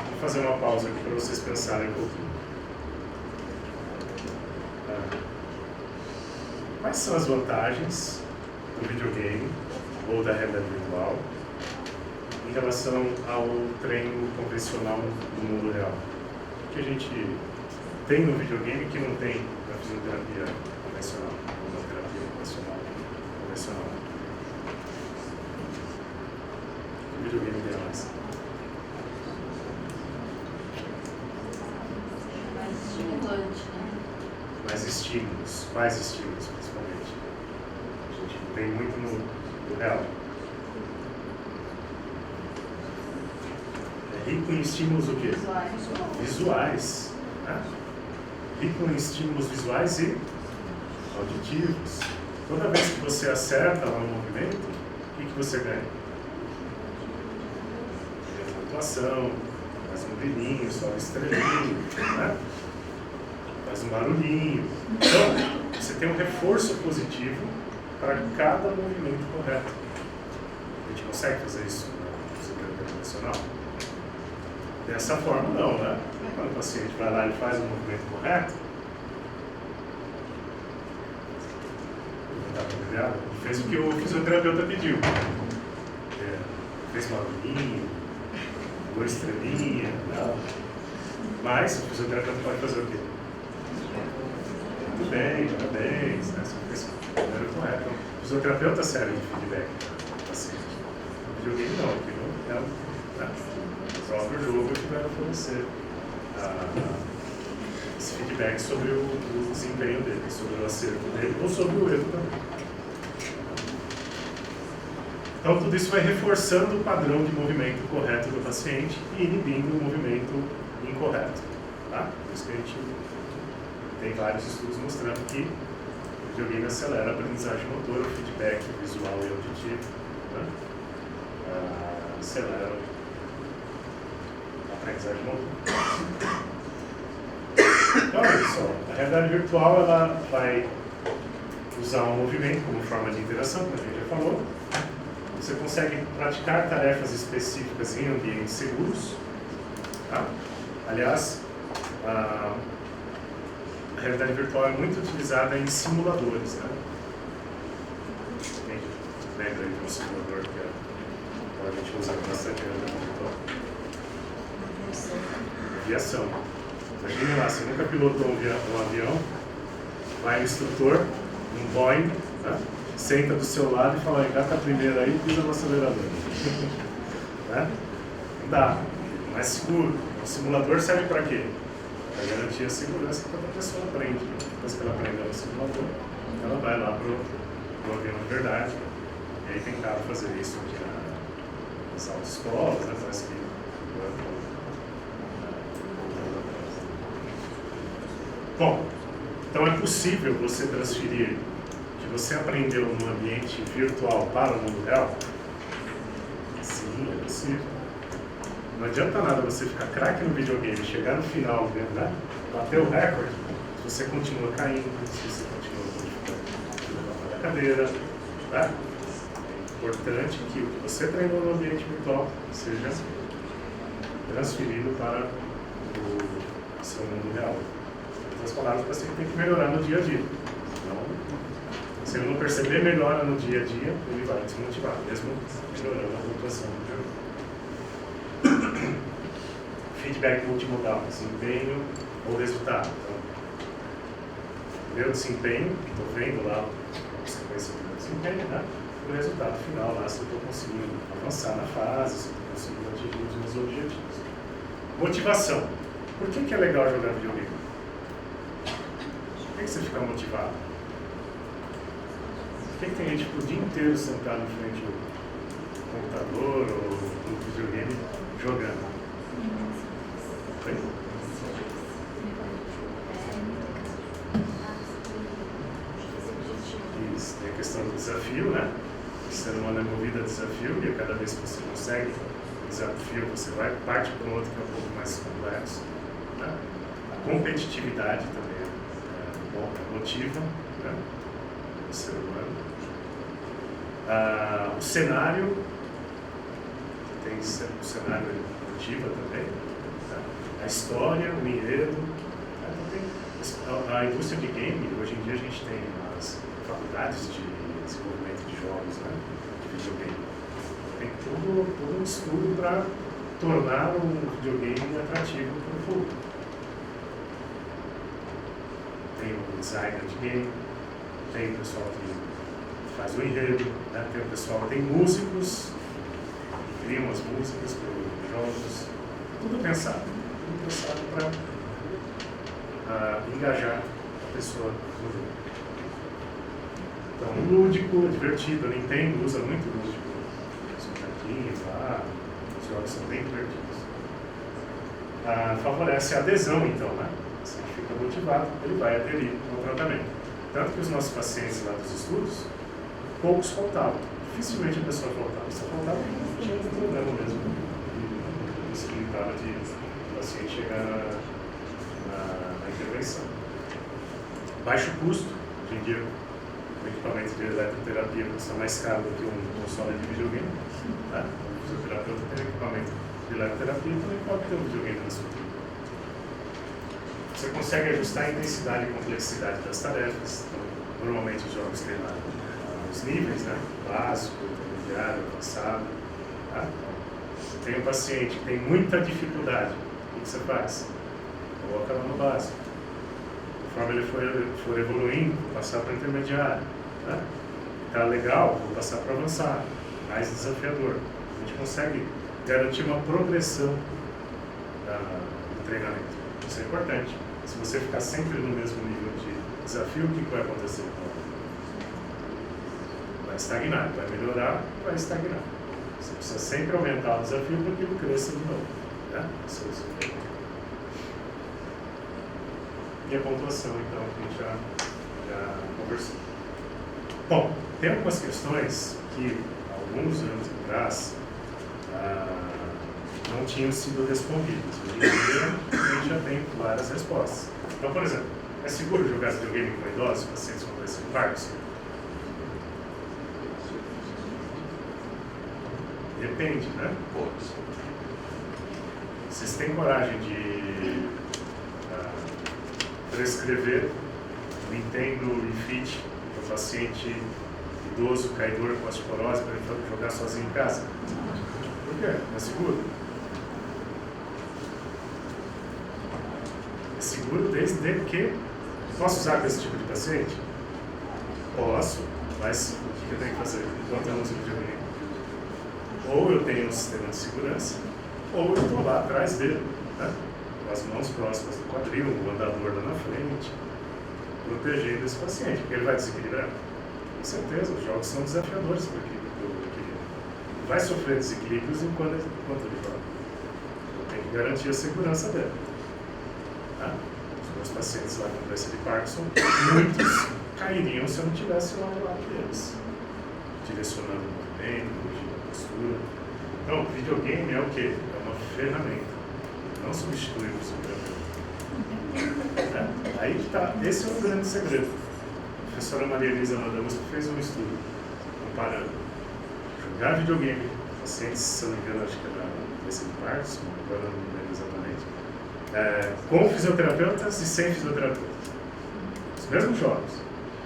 Vou fazer uma pausa aqui para vocês pensarem um pouquinho. Quais são as vantagens do videogame ou da realidade virtual em relação ao treino convencional no mundo real? O que a gente tem no videogame que não tem na fisioterapia convencional, ou na terapia convencional? O videogame tem mais. Mais estimulante, né? Mais estímulos. Quais estímulos, principalmente? A gente não tem muito no real. É rico em estímulos o quê? Visuais. Né? Rico em estímulos visuais e auditivos. Toda vez que você acerta lá no movimento, o que você ganha? Ganha flutuação, faz um brilhinho, só um estrelinho, né? Faz um barulhinho. Então, você tem um reforço positivo para cada movimento correto. A gente consegue fazer isso na fisioterapia convencional? Dessa forma, não, né? Quando o paciente vai lá e faz o movimento correto, fez o que o fisioterapeuta pediu. Fez uma linha, 2 estrelinhas, não. Mas o fisioterapeuta pode fazer o quê? Muito bem, parabéns, né? Você fez o correto. O fisioterapeuta serve de feedback para o paciente. O videogame não, porque não é o próprio jogo que vai oferecer esse feedback sobre o desempenho dele, sobre o acerto dele ou sobre o erro também. Então, tudo isso vai reforçando o padrão de movimento correto do paciente e inibindo o movimento incorreto. Tá? Por isso que a gente tem vários estudos mostrando que o videogame acelera a aprendizagem motora, o feedback visual e auditivo, né? Acelera a aprendizagem motora. Então, pessoal, a realidade virtual ela vai usar um movimento como forma de interação, como a gente já falou. Você consegue praticar tarefas específicas em ambientes seguros. Tá? Aliás, a realidade virtual é muito utilizada em simuladores. Né? Quem lembra de um simulador que a gente usa bastante realidade virtual? Aviação. Imagine lá, você nunca pilotou um avião, vai no instrutor, um Boeing, tá? Senta do seu lado e fala, engata a primeira aí e pisa no acelerador. Né? Não dá, não é seguro. O simulador serve para quê? Para garantir a segurança que a pessoa aprende. Depois que ela aprendeu no simulador, ela vai lá para o avião de verdade. E aí tentaram fazer isso aqui nas autoescolas, né? Parece que bom, então é possível você transferir o que você aprendeu no ambiente virtual para o mundo real? Sim, é possível. Não adianta nada você ficar craque no videogame, chegar no final, né? Bater o recorde, se você continua caindo, se você continua na cadeira. Tá? É importante que o que você treinou no ambiente virtual seja transferido para o seu mundo real. As palavras, você tem que melhorar no dia a dia. Então, se ele não perceber melhora no dia a dia, ele vai desmotivar, mesmo melhorando a pontuação do jogo. Feedback multimodal, desempenho ou resultado. Então, meu desempenho, estou vendo lá a consequência do meu desempenho, né? O resultado final lá, se eu estou conseguindo avançar na fase, se eu estou conseguindo atingir os meus objetivos. Motivação. Por que é legal jogar videogame? Por que você fica motivado? Por que tem gente o dia inteiro sentado em frente ao computador ou no videogame jogando? Oi? Isso, tem a questão do desafio, né? O ser humano é movido a desafio e a cada vez que você consegue o desafio, você vai parte para um outro que é um pouco mais complexo. Né? A competitividade também motiva, né, o ser humano. O cenário, tem o cenário motiva também. Tá? A história, o enredo. Tá? A indústria de game, hoje em dia a gente tem as faculdades de desenvolvimento de jogos, né, de videogame. Tem todo um estudo para tornar o videogame atrativo para o público. Tem o designer de game, tem o pessoal que faz o enredo, né? Tem o pessoal, tem músicos que criam as músicas para os jogos, tudo pensado para engajar a pessoa no jogo. Então, lúdico, divertido, a Nintendo usa muito lúdico, os bonequinhos lá, os jogos são bem divertidos. Favorece a adesão, então, né? Se ele fica motivado, ele vai aderir ao tratamento. Tanto que os nossos pacientes lá dos estudos, poucos faltavam. Dificilmente a pessoa faltava. Se faltava, tinha um problema mesmo. E isso limitava de o paciente chegar na intervenção. Baixo custo. Hoje em dia, o equipamento de eletroterapia custa mais caro do que um console de videogame. Tá? O fisioterapeuta tem um equipamento biblioterapia também pode ter um videogame na sua vida. Você consegue ajustar a intensidade e complexidade das tarefas. Então, normalmente os jogos têm lá os níveis, né? Básico, intermediário, avançado. Tá? Tem um paciente que tem muita dificuldade. O que você faz? Coloca lá no básico. Conforme ele for evoluindo, vou passar para o intermediário. Tá? Tá legal, vou passar para avançado. Mais desafiador. A gente consegue garantir uma progressão do treinamento. Isso é importante. Se você ficar sempre no mesmo nível de desafio, o que vai acontecer? Vai estagnar, vai melhorar, vai estagnar. Você precisa sempre aumentar o desafio para que ele cresça de novo. Né? E a pontuação, então, que a gente já conversou. Bom, tem algumas questões que, alguns anos atrás, não tinham sido respondidas. Hoje em dia, a gente já tem várias respostas. Então, por exemplo, é seguro jogar videogame com idosos, pacientes com doença de Parkinson? Depende, né? Vocês têm coragem de prescrever o Nintendo Refit para o paciente idoso, caidor com osteoporose, para ele jogar sozinho em casa? Por quê? Não é seguro? É seguro desde que... Posso usar com esse tipo de paciente? Posso, mas o que eu tenho que fazer enquanto eu uso o videogame? Ou eu tenho um sistema de segurança, ou eu estou lá atrás dele, né? Com as mãos próximas do quadril, o andador lá na frente, protegendo esse paciente, porque ele vai desequilibrar. Com certeza, os jogos são desafiadores para ele. Vai sofrer desequilíbrios enquanto ele joga. Eu tenho que garantir a segurança dele. Tá? Os meus pacientes lá com doença de Parkinson, muitos cairiam se eu não tivesse lá do lado deles, direcionando o movimento, corrigindo a postura. Então, videogame é o quê? É uma ferramenta. Não substitui o seu terapeuta. Aí está. Esse é um grande segredo. A professora Maria Elisa Madamus fez um estudo comparando jogar videogame, pacientes, se eu não me engano, acho que era doença de Parkinson, agora não me lembro exatamente, com fisioterapeutas e sem fisioterapeutas. Os mesmos jogos.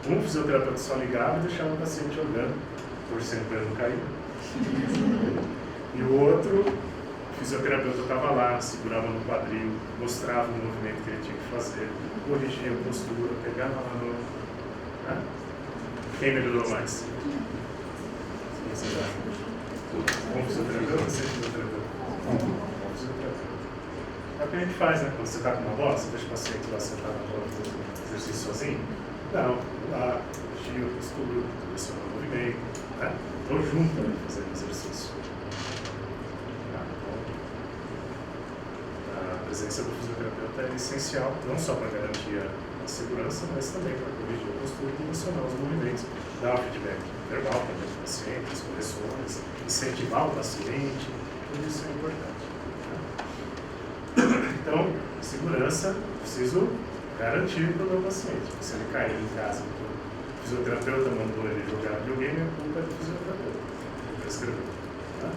Um fisioterapeuta só ligava e deixava o paciente jogando, torcendo para ele não cair. E o outro, o fisioterapeuta estava lá, segurava no quadril, mostrava o movimento que ele tinha que fazer, corrigia a postura, pegava lá no... Né? Quem melhorou mais? Com fisioterapeuta, sem fisioterapeuta? Com fisioterapeuta. É o que a gente faz, né? Quando você está com uma bola, você deixa o paciente lá sentado na bola fazendo exercício sozinho? Não, lá, corrigia a postura, direciona o movimento, né? Estou junto ali fazendo exercício. A presença do fisioterapeuta é essencial, não só para garantir a segurança, mas também para corrigir a postura e direcionar os movimentos, dar o feedback verbal para o paciente, as correções, incentivar o paciente, tudo isso é importante. Né? Então, segurança, preciso garantir para o meu paciente. Se ele cair em casa, o fisioterapeuta mandou ele jogar videogame, a culpa é do fisioterapeuta. Ele prescreveu. Tá?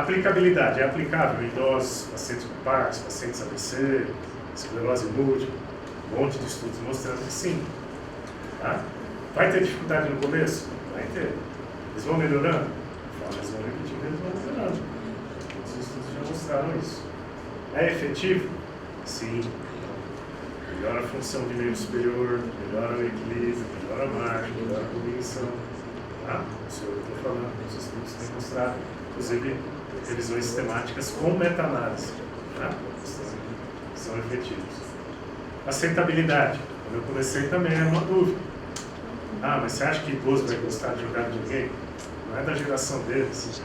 Aplicabilidade. É aplicável em idosos, pacientes com Parkinson, pacientes AVC, esclerose múltipla, um monte de estudos mostrando que sim. Tá? Vai ter dificuldade no começo? Vai ter. Eles vão melhorando? Eles vão repetindo, eles vão melhorando. Os estudos já mostraram isso. É efetivo? Sim. Melhora a função de meio superior, melhora o equilíbrio, melhora a margem, melhora a cognição. Tá? Isso eu estou falando, os estudos têm mostrado. Inclusive, revisões sistemáticas com meta-análise. Tá? São efetivos. Aceitabilidade. Quando eu comecei também era uma dúvida. Ah, mas você acha que idoso vai gostar de jogar videogame? Não é da geração deles.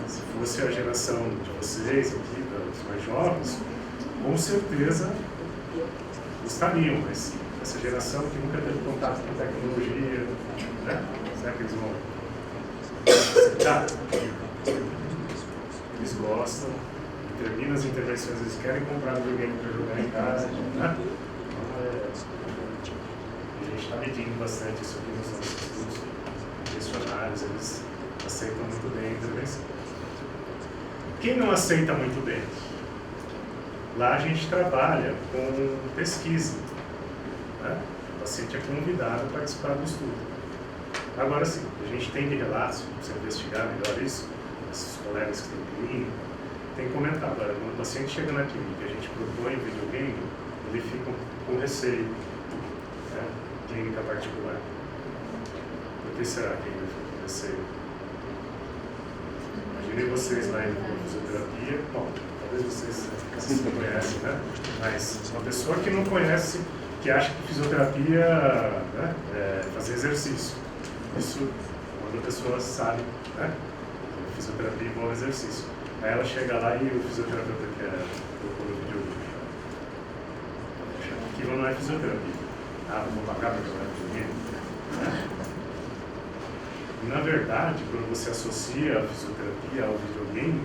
Se fosse a geração de vocês aqui, dos mais jovens, com certeza gostariam, mas essa geração que nunca teve contato com tecnologia, né? Será que eles vão aceitar? Eles gostam, terminam as intervenções, eles querem comprar videogame para jogar em casa, né? A gente está medindo bastante isso aqui nos nossos estudos, questionários, eles aceitam muito bem a intervenção. Quem não aceita muito bem? Lá a gente trabalha com pesquisa. Né? O paciente é convidado a participar do estudo. Agora sim, a gente tem de relatos, precisa investigar melhor isso, esses colegas que têm clínica, tem comentado. Agora, quando o paciente chega na clínica e a gente propõe o videogame, ele fica com receio. Né? Clínica particular. Por que será que ele fica com receio? Imaginei vocês lá indo para fisioterapia, bom, talvez vocês não conhecem, né? Mas uma pessoa que não conhece, que acha que fisioterapia, né, é fazer exercício. Isso, quando a pessoa sabe, né? Fisioterapia envolve exercício. Aí ela chega lá e o fisioterapeuta quer propor o videogame. Aquilo não é fisioterapia. Ah, vou pagar para jogar videogame. Né? Na verdade, quando você associa a fisioterapia ao videogame,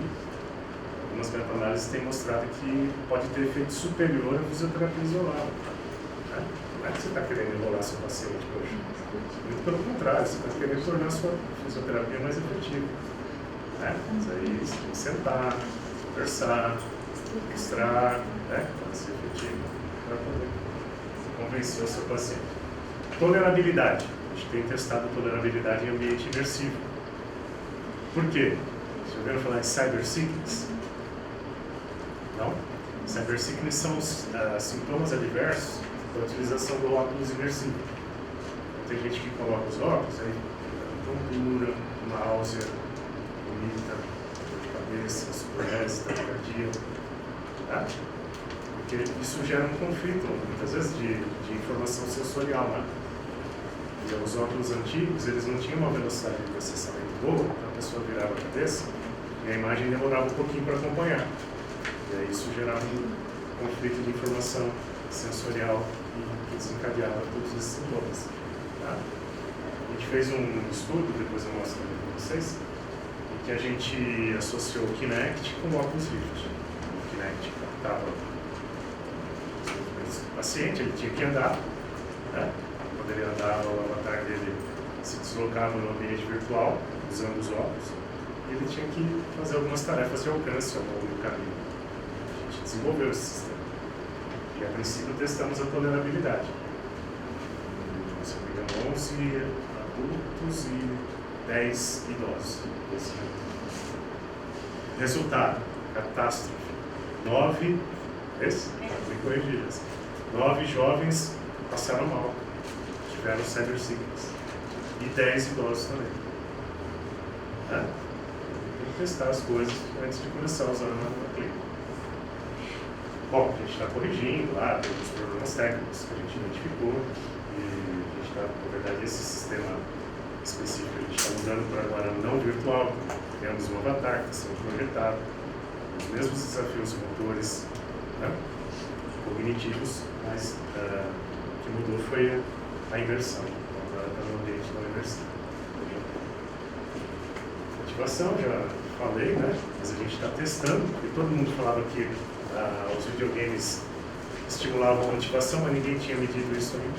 algumas meta-análises têm mostrado que pode ter efeito superior à fisioterapia isolada. Né? Não é que você está querendo enrolar seu paciente, poxa. Muito pelo contrário, você está querendo tornar a sua fisioterapia mais efetiva. Né? Mas aí você tem que sentar, conversar, mostrar, né? Para ser efetivo, para poder convencer o seu paciente. Tolerabilidade. A gente tem testado tolerabilidade em ambiente imersivo. Por quê? Vocês já ouviram falar em cyber sickness? Não? Cyber sickness são os sintomas adversos da utilização do óculos imersivo. Então, tem gente que coloca os óculos, aí tontura, náusea, vomita, dor de cabeça, sudorese, taquicardia. Tá? Porque isso gera um conflito, muitas vezes, de informação sensorial, né? E os óculos antigos, eles não tinham uma velocidade de processamento boa, então a pessoa virava a cabeça e a imagem demorava um pouquinho para acompanhar. E aí isso gerava um conflito de informação sensorial que desencadeava todos esses sintomas. Tá? A gente fez um estudo, depois eu mostro para vocês, em que a gente associou o Kinect com o óculos Rift. O Kinect captava o paciente, ele tinha que andar, né? Quando ele andava, o avatar dele se deslocava no ambiente virtual, usando os óculos, e ele tinha que fazer algumas tarefas de alcance ao longo do caminho. A gente desenvolveu esse sistema. E, a princípio, testamos a tolerabilidade. Se não me engano, 11 adultos e 10 idosos. Resultado, catástrofe. 9 jovens passaram mal. Tiveram cyber sickness. E 10 idosos também. Tem que testar as coisas antes de começar a usar na clínica. Bom, a gente está corrigindo lá, tem os problemas técnicos que a gente identificou. E a gente está, na verdade, esse sistema específico a gente está mudando para agora não virtual. Temos um avatar que está sendo projetado. Os mesmos desafios motores, né, cognitivos, mas o que mudou foi a imersão. Agora está no ambiente da imersão. Motivação, já falei, né? Mas a gente está testando, porque todo mundo falava que os videogames estimulavam a motivação, mas ninguém tinha medido isso ainda.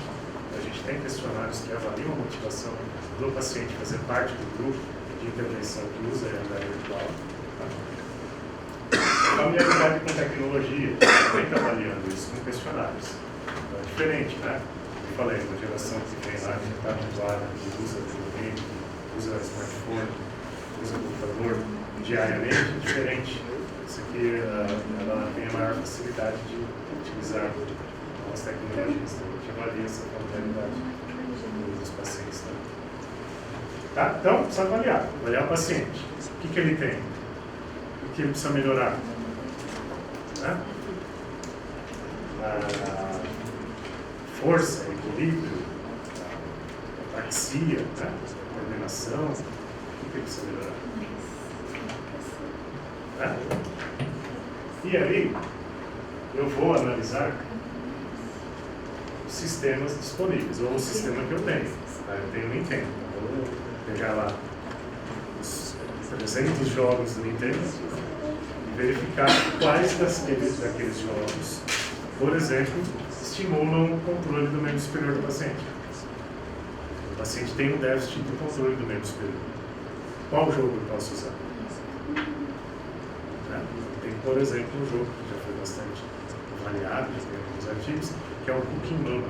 A gente tem questionários que avaliam a motivação do paciente fazer parte do grupo de intervenção que usa a realidade virtual. Familiaridade com tecnologia, também está avaliando isso com questionários. É diferente, né? Eu falei, uma geração que vem lá, que está habituada, que usa videogame, usa smartphone, usa computador diariamente, é diferente. Isso aqui, ela tem a maior facilidade de utilizar as tecnologias. Então, a gente avalia essa familiaridade dos pacientes também. Tá? Então, precisa avaliar o paciente. O que ele tem? O que ele precisa melhorar? Né? Força, equilíbrio, apraxia, né? Coordenação, o que ele precisa melhorar? Né? E aí, eu vou analisar os sistemas disponíveis, ou o sistema que eu tenho. Tá? Eu tenho o Nintendo. Eu vou pegar lá os 300 jogos do Nintendo e verificar quais daqueles jogos, por exemplo, estimulam o controle do membro superior do paciente. O paciente tem um déficit do controle do membro superior. Qual jogo eu posso usar? por exemplo, um jogo que já foi bastante avaliado, já tem alguns artigos, que é o Cooking Mama.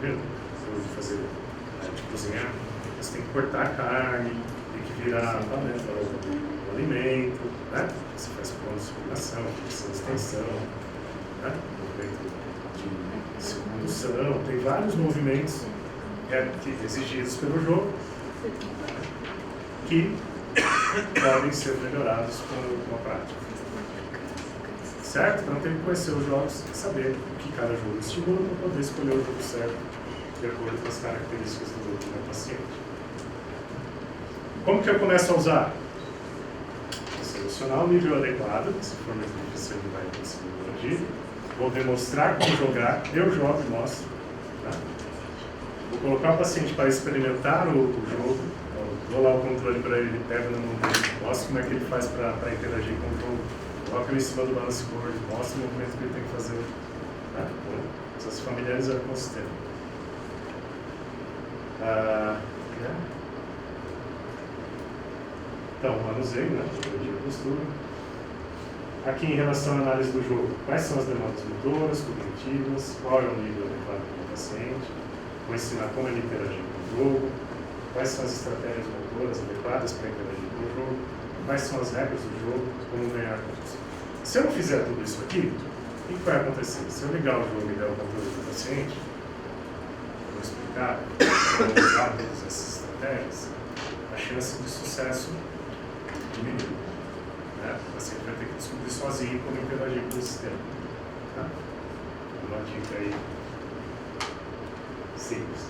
Viu? De fazer, de cozinhar, você tem que cortar a carne, tem que virar o alimento, né? Você faz plano de circulação, fixação de extensão, né? Movimento de circundução, tem vários movimentos exigidos pelo jogo que podem ser melhorados com a prática. Certo? Então tem que conhecer os jogos e saber o que cada jogo estimula para poder escolher o jogo certo de acordo com as características do meu paciente. Como que eu começo a usar? Vou selecionar o nível adequado, se for muito difícil ele vai conseguir corrigir. Vou demonstrar como jogar, eu jogo e mostro. Tá? Vou colocar o paciente para experimentar o jogo, dou lá o controle para ele, pega na mão dele, mostro como é que ele faz para interagir com o jogo, coloca ele em cima do balance board, mostra o movimento que ele tem que fazer. Tá? Então, precisa se familiarizar com o sistema. Então, manuseio, né? Postura. Aqui em relação à análise do jogo, quais são as demandas motoras, cognitivas, qual é o nível adequado para o paciente, vou ensinar como ele interagir com o jogo, quais são as estratégias motoras adequadas para interagir com o jogo, quais são as regras do jogo, como ganhar pontos. Se eu não fizer tudo isso aqui, o que vai acontecer? Se eu ligar o jogo e der o controle do paciente, vou explicar como usar todas essas estratégias, a chance de sucesso diminui. Né? O paciente vai ter que descobrir sozinho como interagir com o sistema. Tá? Uma dica aí simples.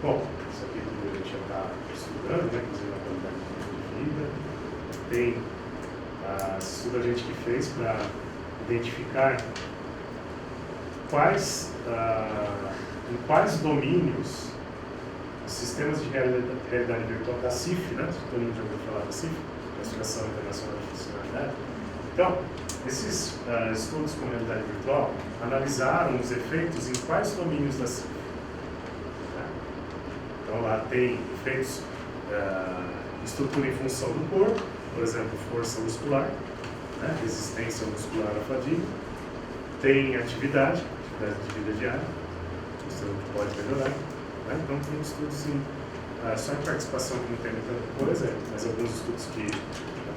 Bom, isso aqui tudo a gente já está estudando, né? Inclusive a qualidade de vida. Tem estudo a gente que fez para identificar em quais domínios os sistemas de realidade virtual da CIF, né? Todo mundo já ouviu falar da CIF, Classificação Internacional de Funcionalidade. Então, esses estudos com realidade virtual analisaram os efeitos em quais domínios da CIF. Né? Então, lá tem efeitos de estrutura e função do corpo, por exemplo, força muscular, né? Resistência muscular à fadiga. Tem atividade de vida diária, isso pode melhorar. Né? Então, tem estudos só em participação com o tema, por exemplo, mas alguns estudos que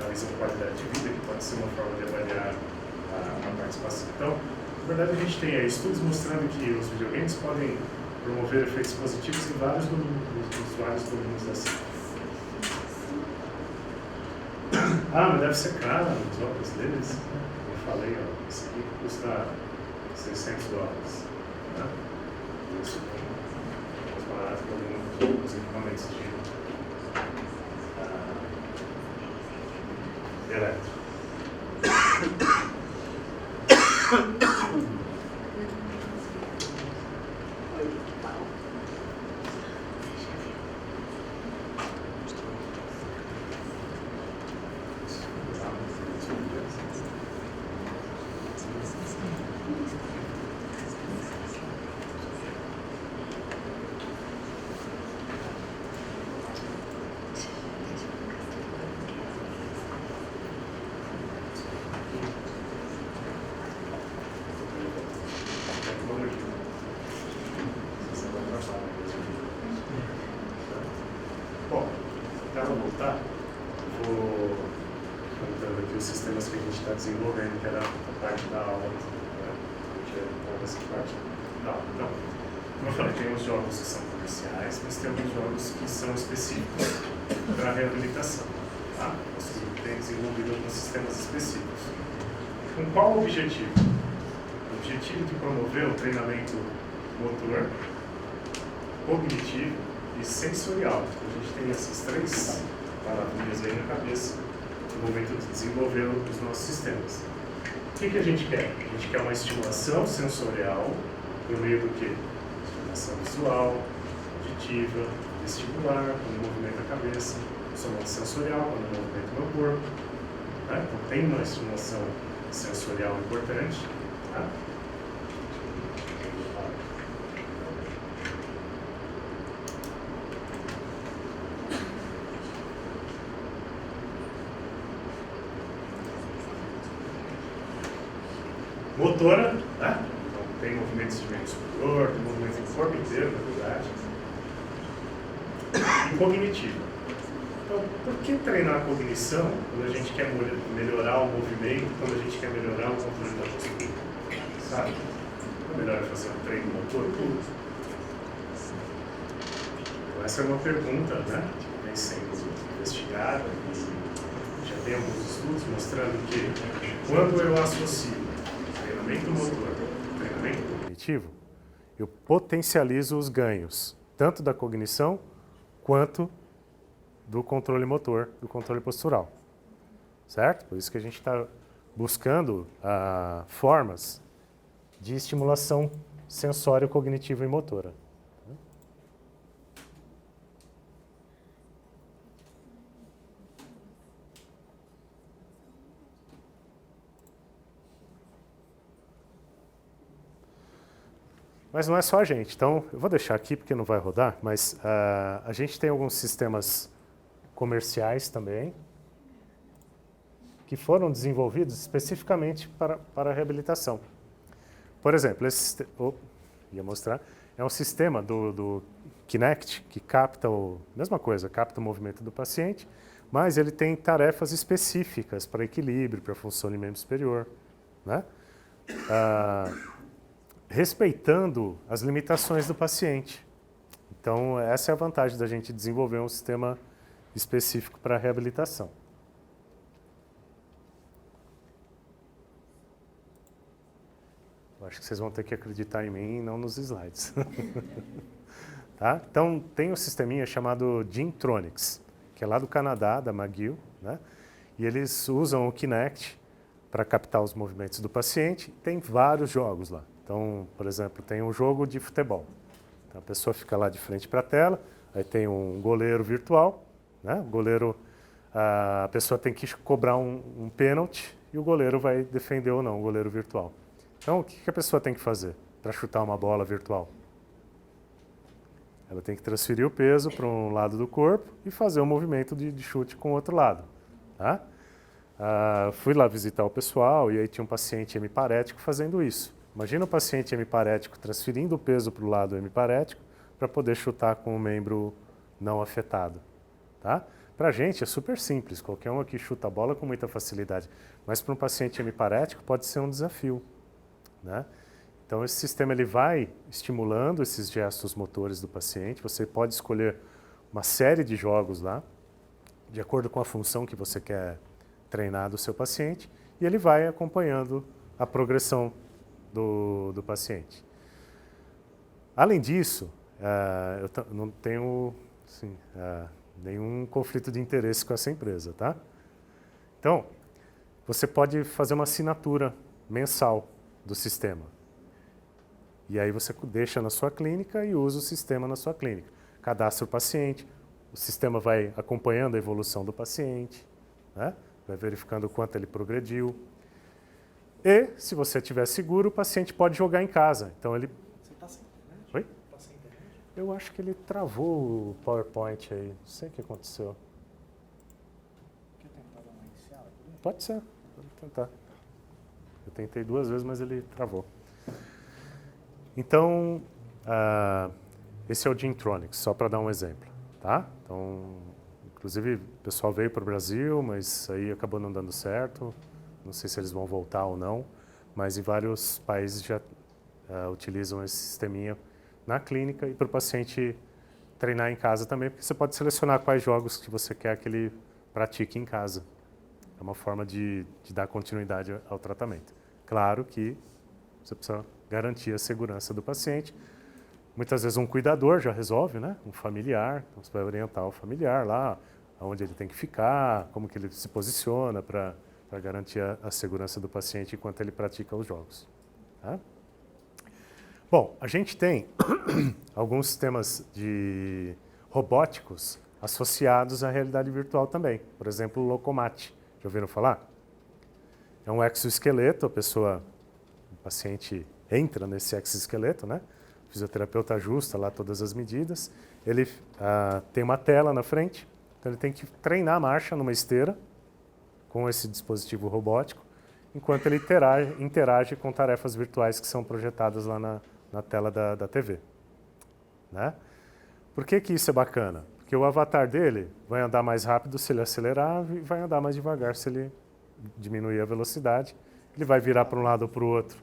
analisam qualidade de vida, que pode ser uma forma de avaliar a participação. Então, na verdade, a gente tem aí estudos mostrando que os videogames podem promover efeitos positivos em vários domínios da ciência. Mas deve ser caro os óculos deles. Eu falei, ó, esse aqui custa $600. Né? Isso com barato com os equipamentos de elétrico. Bom, para voltar, vou contando aqui os sistemas que a gente está desenvolvendo, que era a parte da aula, né? Que é essa parte da aula. Então, como eu falei, tem os jogos que são comerciais, mas tem alguns jogos que são específicos para a reabilitação. Tá? Você tem desenvolvido alguns sistemas específicos. Com qual objetivo? O objetivo de promover o treinamento motor, cognitivo e sensorial. A gente tem essas três maravilhas aí na cabeça no momento de desenvolver os nossos sistemas. O que a gente quer? A gente quer uma estimulação sensorial por meio do quê? Estimulação visual, auditiva, vestibular, quando movimenta a cabeça, somente sensorial, quando movimenta o meu corpo. Né? Então tem uma estimulação sensorial importante. Tá? motora, né? Então, tem movimentos de membro superior, tem movimentos do corpo inteiro, na verdade. E cognitiva. Então, por que treinar a cognição quando a gente quer melhorar o movimento, quando a gente quer melhorar o controle da postura? Sabe? Não é melhor fazer um treino motor puro? Então, essa é uma pergunta, né, que vem sendo investigada e já tem alguns estudos mostrando que quando eu associo treinamento motor e treinamento cognitivo, eu potencializo os ganhos, tanto da cognição quanto do controle motor, do controle postural. Certo? Por isso que a gente está buscando formas de estimulação sensório, cognitiva e motora. Mas não é só a gente. Então, eu vou deixar aqui porque não vai rodar, mas a gente tem alguns sistemas comerciais também que foram desenvolvidos especificamente para a reabilitação. Por exemplo, ia mostrar, é um sistema do Kinect que capta mesma coisa, capta o movimento do paciente, mas ele tem tarefas específicas para equilíbrio, para função de membro superior, né? Respeitando as limitações do paciente. Então, essa é a vantagem da gente desenvolver um sistema específico para reabilitação. Eu acho que vocês vão ter que acreditar em mim e não nos slides. Tá? Então, tem um sisteminha chamado Gymtronics, que é lá do Canadá, da McGill, né? E eles usam o Kinect para captar os movimentos do paciente. Tem vários jogos lá. Então, por exemplo, tem um jogo de futebol. Então, a pessoa fica lá de frente para a tela, aí tem um goleiro virtual, né? O goleiro, a pessoa tem que cobrar um pênalti e o goleiro vai defender ou não, o goleiro virtual. Então, o que a pessoa tem que fazer para chutar uma bola virtual? Ela tem que transferir o peso para um lado do corpo e fazer um movimento de chute com o outro lado. Tá? Fui lá visitar o pessoal e aí tinha um paciente hemiparético fazendo isso. Imagina o paciente hemiparético transferindo o peso para o lado hemiparético para poder chutar com o membro não afetado. Tá? Para a gente é super simples, qualquer um aqui chuta a bola com muita facilidade, mas para um paciente hemiparético pode ser um desafio. Né? Então esse sistema ele vai estimulando esses gestos motores do paciente, você pode escolher uma série de jogos lá, de acordo com a função que você quer treinar do seu paciente, e ele vai acompanhando a progressão do paciente. Além disso, eu não tenho assim, nenhum conflito de interesse com essa empresa, tá? Então, você pode fazer uma assinatura mensal do sistema. E aí você deixa na sua clínica e usa o sistema na sua clínica. Cadastra o paciente, o sistema vai acompanhando a evolução do paciente, né? Vai verificando o quanto ele progrediu. E, se você estiver seguro, o paciente pode jogar em casa. Então ele... Você está sem internet? Oi? Está sem internet? Eu acho que ele travou o PowerPoint aí. Não sei o que aconteceu. Quer tentar dar uma iniciada? Pode ser, vou tentar. Eu tentei 2 vezes, mas ele travou. Então, esse é o Gymtronics, só para dar um exemplo. Tá? Então, inclusive, o pessoal veio para o Brasil, mas aí acabou não dando certo. Não sei se eles vão voltar ou não, mas em vários países já utilizam esse sisteminha na clínica e para o paciente treinar em casa também, porque você pode selecionar quais jogos que você quer que ele pratique em casa. É uma forma de dar continuidade ao tratamento. Claro que você precisa garantir a segurança do paciente. Muitas vezes um cuidador já resolve, né? Um familiar, então você vai orientar o familiar lá, aonde ele tem que ficar, como que ele se posiciona para garantir a segurança do paciente enquanto ele pratica os jogos. Tá? Bom, a gente tem alguns sistemas robóticos associados à realidade virtual também. Por exemplo, o Locomat. Já ouviram falar? É um exoesqueleto, o paciente entra nesse exoesqueleto, né? O fisioterapeuta ajusta lá todas as medidas. Ele tem uma tela na frente, então ele tem que treinar a marcha numa esteira com esse dispositivo robótico enquanto ele interage com tarefas virtuais que são projetadas lá na tela da TV. Né? Por que isso é bacana? Porque o avatar dele vai andar mais rápido se ele acelerar e vai andar mais devagar se ele diminuir a velocidade. Ele vai virar para um lado ou para o outro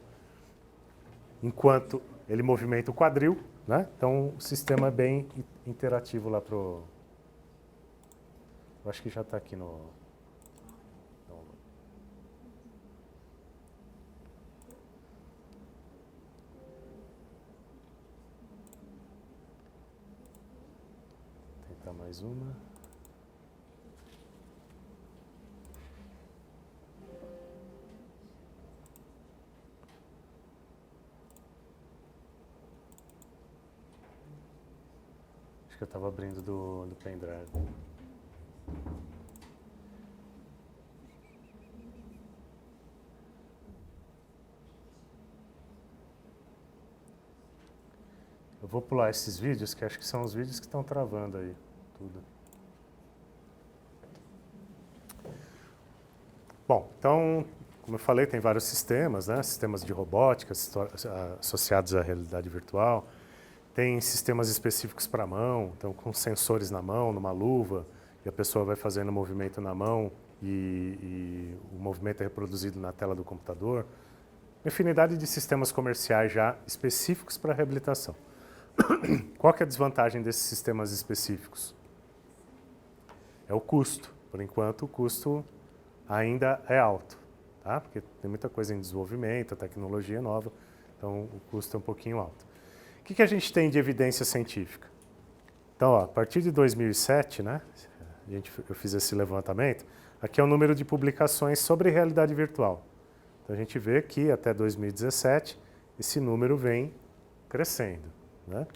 enquanto ele movimenta o quadril. Né? Então o sistema é bem interativo lá pro... Eu acho que já está aqui no... Tentar mais uma. Acho que eu estava abrindo do pendrive. Eu vou pular esses vídeos, que acho que são os vídeos que estão travando aí tudo. Bom, então, como eu falei, tem vários sistemas, né? Sistemas de robótica associados à realidade virtual. Tem sistemas específicos para a mão, então com sensores na mão, numa luva, e a pessoa vai fazendo o movimento na mão e o movimento é reproduzido na tela do computador. Infinidade de sistemas comerciais já específicos para a reabilitação. Qual que é a desvantagem desses sistemas específicos? É o custo. Por enquanto, o custo ainda é alto, tá? Porque tem muita coisa em desenvolvimento, a tecnologia é nova, então o custo é um pouquinho alto. O que a gente tem de evidência científica? Então, ó, a partir de 2007, né, eu fiz esse levantamento, aqui é o número de publicações sobre realidade virtual. Então a gente vê que até 2017 esse número vem crescendo. Né?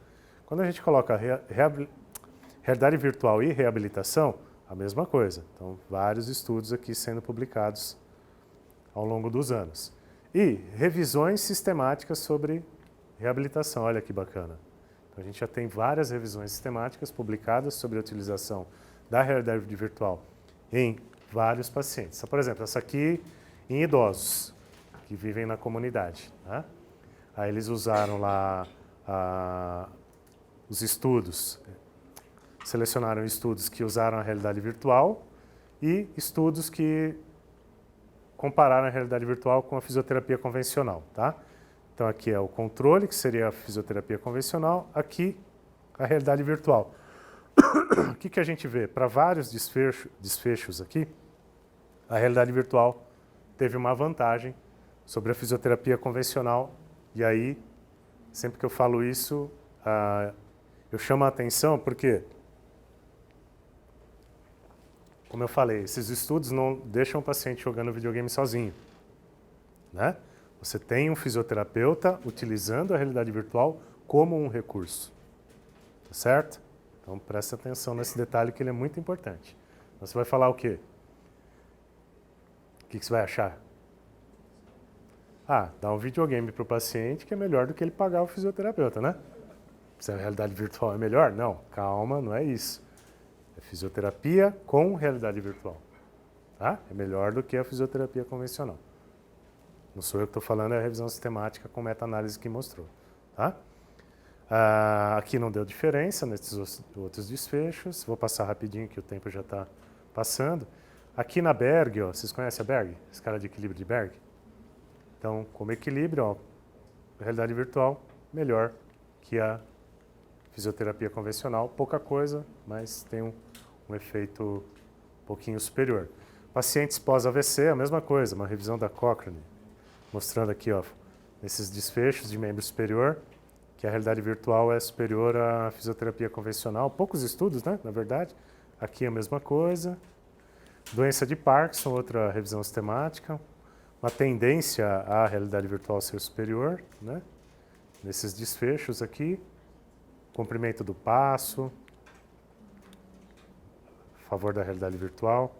Quando a gente coloca realidade virtual e reabilitação, a mesma coisa. Então, vários estudos aqui sendo publicados ao longo dos anos. E revisões sistemáticas sobre reabilitação, olha que bacana. Então, a gente já tem várias revisões sistemáticas publicadas sobre a utilização da realidade virtual em vários pacientes. Então, por exemplo, essa aqui em idosos que vivem na comunidade. Né? Aí eles usaram lá os estudos, selecionaram estudos que usaram a realidade virtual e estudos que compararam a realidade virtual com a fisioterapia convencional, tá? Então aqui é o controle, que seria a fisioterapia convencional, aqui a realidade virtual. O que a gente vê? Para vários desfechos aqui, a realidade virtual teve uma vantagem sobre a fisioterapia convencional e aí sempre que eu falo isso, eu chamo a atenção porque, como eu falei, esses estudos não deixam o paciente jogando videogame sozinho. Né? Você tem um fisioterapeuta utilizando a realidade virtual como um recurso. Tá certo? Então presta atenção nesse detalhe que ele é muito importante. Então, você vai falar o quê? O que você vai achar? Dá um videogame para o paciente que é melhor do que ele pagar o fisioterapeuta, né? Se a realidade virtual é melhor? Não, calma, não é isso. É fisioterapia com realidade virtual. Tá? É melhor do que a fisioterapia convencional. Não sou eu que estou falando, é a revisão sistemática com meta-análise que mostrou. Tá? Aqui não deu diferença nesses outros desfechos. Vou passar rapidinho que o tempo já está passando. Aqui na Berg, ó, vocês conhecem a Berg? Escala de equilíbrio de Berg? Então, como equilíbrio, ó, a realidade virtual melhor que a fisioterapia convencional. Pouca coisa, mas tem um efeito um pouquinho superior. Pacientes pós-AVC, a mesma coisa, uma revisão da Cochrane, mostrando aqui, ó, nesses desfechos de membro superior, que a realidade virtual é superior à fisioterapia convencional. Poucos estudos, né, na verdade. Aqui a mesma coisa. Doença de Parkinson, outra revisão sistemática. Uma tendência à realidade virtual ser superior, né? Nesses desfechos aqui. Comprimento do passo. A favor da realidade virtual.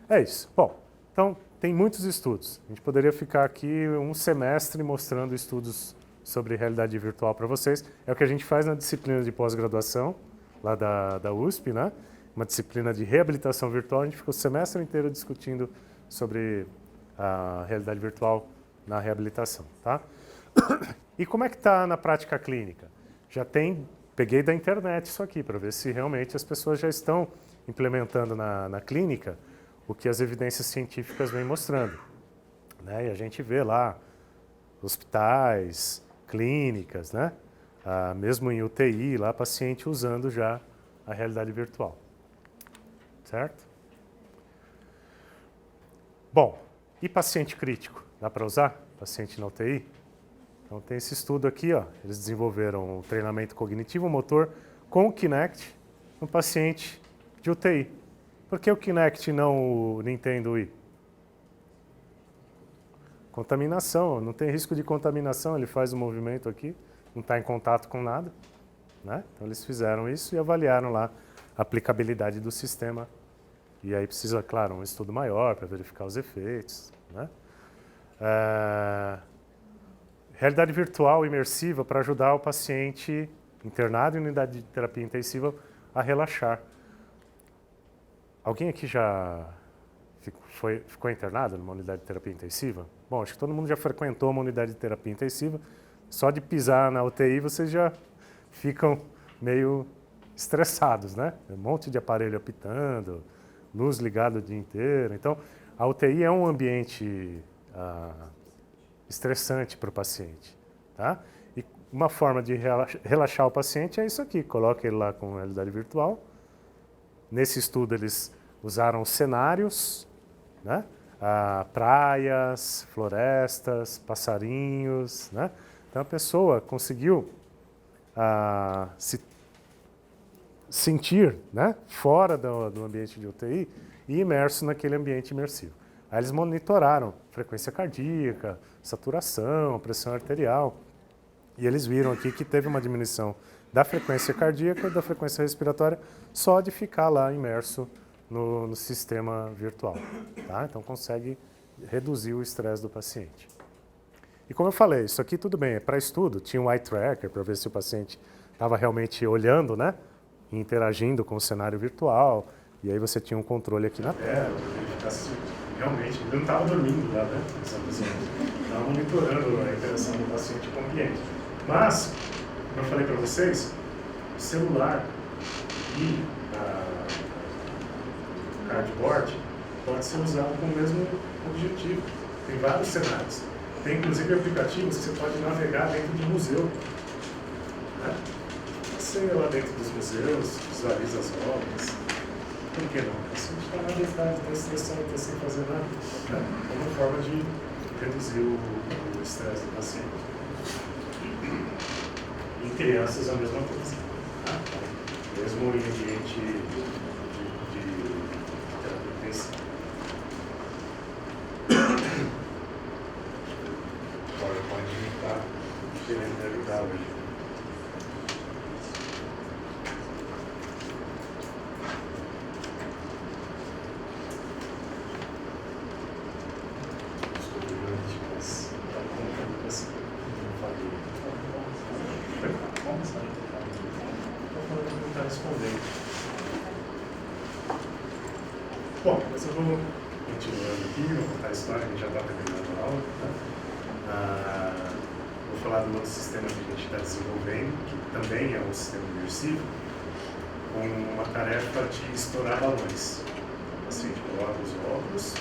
É isso. Bom, então tem muitos estudos. A gente poderia ficar aqui um semestre mostrando estudos sobre realidade virtual para vocês. É o que a gente faz na disciplina de pós-graduação, lá da USP, né? Uma disciplina de reabilitação virtual. A gente ficou o semestre inteiro discutindo sobre a realidade virtual na reabilitação, tá? E como é que está na prática clínica? Peguei da internet isso aqui para ver se realmente as pessoas já estão implementando na clínica o que as evidências científicas vêm mostrando, né? E a gente vê lá hospitais, clínicas, né? Mesmo em UTI, lá paciente usando já a realidade virtual, certo? Bom, e paciente crítico? Dá para usar? Paciente na UTI? Então tem esse estudo aqui, ó. Eles desenvolveram um treinamento cognitivo-motor com o Kinect no paciente de UTI. Por que o Kinect e não o Nintendo Wii? Contaminação, não tem risco de contaminação, ele faz o movimento aqui, não está em contato com nada, né? Então eles fizeram isso e avaliaram lá a aplicabilidade do sistema. E aí precisa, claro, um estudo maior para verificar os efeitos, né? Realidade virtual imersiva para ajudar o paciente internado em unidade de terapia intensiva a relaxar. Alguém aqui já ficou internado numa unidade de terapia intensiva? Bom, acho que todo mundo já frequentou uma unidade de terapia intensiva. Só de pisar na UTI vocês já ficam meio estressados, né? Um monte de aparelho apitando, luz ligada o dia inteiro. Então, a UTI é um ambiente estressante para o paciente, tá? E uma forma de relaxar o paciente é isso aqui. Coloca ele lá com realidade virtual. Nesse estudo eles usaram cenários, né? Praias, florestas, passarinhos, né? Então a pessoa conseguiu se sentir, né, fora do ambiente de UTI e imerso naquele ambiente imersivo. Aí eles monitoraram frequência cardíaca, saturação, pressão arterial, e eles viram aqui que teve uma diminuição da frequência cardíaca e da frequência respiratória só de ficar lá imerso no sistema virtual, tá? Então consegue reduzir o estresse do paciente. E como eu falei, isso aqui tudo bem, é para estudo, tinha um eye tracker para ver se o paciente estava realmente olhando, né, e interagindo com o cenário virtual, e aí você tinha um controle aqui na tela, para verificar se realmente, ele não estava dormindo lá, né, estava monitorando a interação do paciente com o ambiente. Mas, como eu falei para vocês, o celular e o cardboard pode ser usado com o mesmo objetivo. Tem vários cenários. Tem inclusive aplicativos que você pode navegar dentro de museu, né? Você ia lá dentro dos museus, visualiza as obras. Por que não? O paciente está na verdade, está estressado, está sem fazer nada. É uma forma de reduzir o estresse do paciente. Em crianças é a mesma coisa, tá? Mesmo em ambiente de terapia intensiva. O PowerPoint está querendo me ajudar hoje. Bom, mas eu vou continuando aqui, vou contar a história, a gente já está terminando a aula. Tá? Vou falar do outro sistema que a gente está desenvolvendo, que também é um sistema imersivo, com uma tarefa de estourar balões. O paciente coloca os óculos, a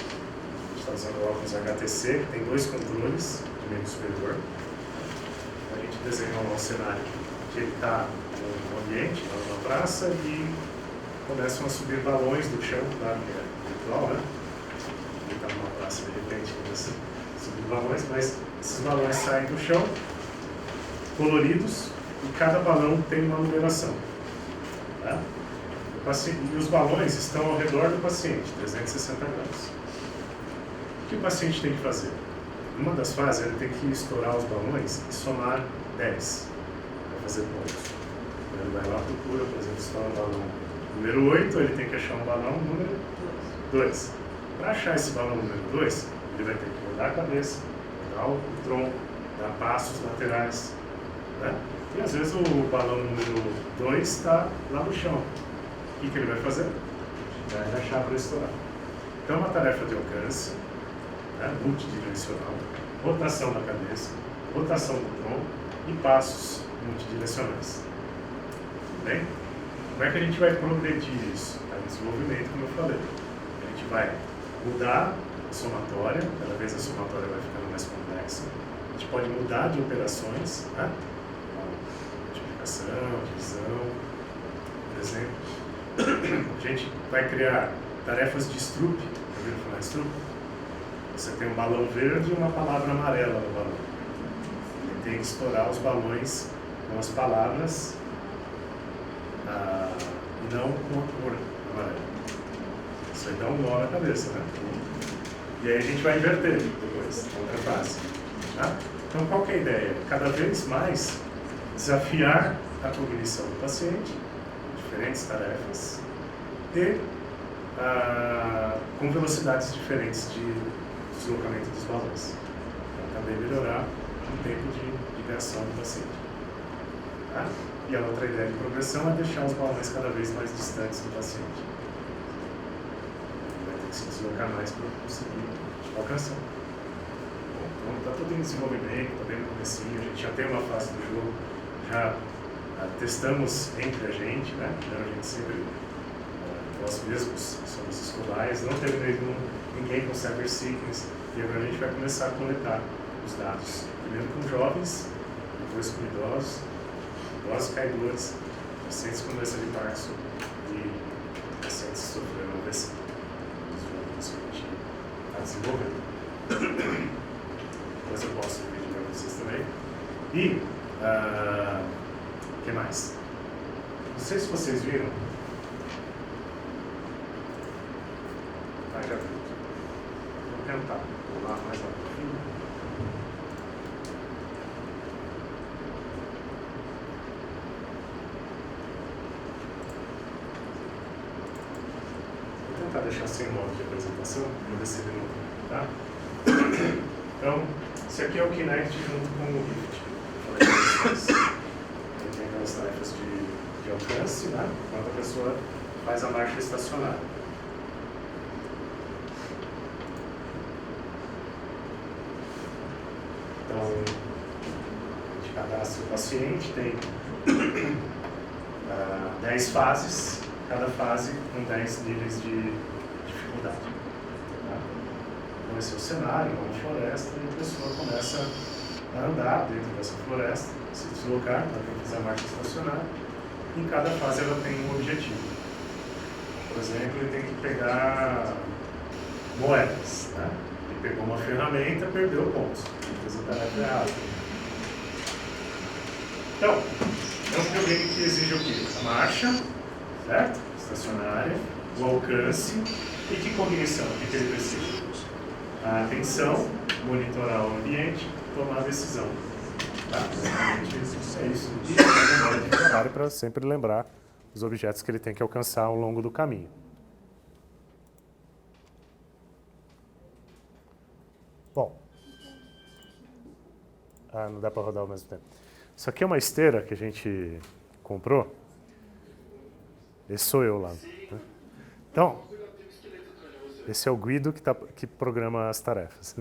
gente está usando o óculos HTC, que tem 2 controles de membro superior. A gente desenhou um cenário que ele está no ambiente, numa praça, e começam a subir balões do chão, claro que é virtual, né? Ele está numa praça, de repente, começa a subir balões, mas esses balões saem do chão, coloridos, e cada balão tem uma numeração. Tá? E os balões estão ao redor do paciente, 360 graus. O que o paciente tem que fazer? Numa das fases, ele tem que estourar os balões e somar 10 para fazer pontos. Ele vai lá, procura, por exemplo, estourar o balão número 8, ele tem que achar um balão número 2. Para achar esse balão número 2, ele vai ter que rodar a cabeça, rodar o tronco, dar passos laterais, né? E às vezes o balão número 2 está lá no chão. O que ele vai fazer? Vai agachar para estourar. Então é uma tarefa de alcance, né, multidirecional, rotação da cabeça, rotação do tronco e passos multidirecionais. Tudo bem? Como é que a gente vai progredir isso? Tá em desenvolvimento, como eu falei. A gente vai mudar a somatória, cada vez a somatória vai ficando mais complexa. A gente pode mudar de operações, né? Multiplicação, divisão, por exemplo. A gente vai criar tarefas de Stroop. Já ouviram falar em Stroop? Você tem um balão verde e uma palavra amarela no balão. Ele tem que estourar os balões com as palavras e não com a cor amarela. Isso aí dá um nó na cabeça, né? E aí a gente vai inverter depois, outra fase. Tá? Então qual que é a ideia? Cada vez mais desafiar a cognição do paciente, diferentes tarefas, e com velocidades diferentes de deslocamento dos balões. Para também melhorar o tempo de reação do paciente. Tá? E a outra ideia de progressão é deixar os balões cada vez mais distantes do paciente. Ele vai ter que se deslocar mais para conseguir alcançar. Bom, então está tudo em desenvolvimento, está bem no comecinho, a gente já tem uma fase do jogo, já testamos entre a gente, né? Então a gente sempre, nós mesmos somos escolares, não teve ninguém com cyber sequence, e agora a gente vai começar a coletar os dados, primeiro com jovens, depois com idosos caidores, pacientes com doença de Parkinson e pacientes sofrendo AVC. Os jovens que a gente está desenvolvendo. Depois eu posto o vídeo para vocês também. E, o que mais? Não sei se vocês viram. Já vi. Vou tentar pular mais lá para o fim. Vou tentar deixar sem modo de apresentação, para ver se ele não. Tá? Então, esse aqui é o Kinect junto com o Rift. Eu falei para vocês. Ele tem aquelas tarefas de alcance, né? Enquanto a pessoa faz a marcha estacionária. Então, a gente cadastra o paciente, tem 10 fases, cada fase com 10 níveis de dificuldade. Tá? Então, esse é o cenário, uma floresta, e a pessoa começa a andar dentro dessa floresta, se deslocar, para quem fizer a marcha estacionária, e em cada fase ela tem um objetivo. Por exemplo, ele tem que pegar moedas. Né? Ele pegou uma ferramenta, perdeu pontos. Ele fez a tarefa errada. Então, é um videogame que exige o quê? A marcha, certo? Estacionária, o alcance e que cognição? O que ele precisa? A atenção, monitorar o ambiente, tomar a decisão. Tá? É isso. E a memória de trabalho para sempre lembrar os objetos que ele tem que alcançar ao longo do caminho. Bom, não dá para rodar ao mesmo tempo. Isso aqui é uma esteira que a gente comprou. Esse sou eu lá. Né? Então, esse é o Guido que programa as tarefas.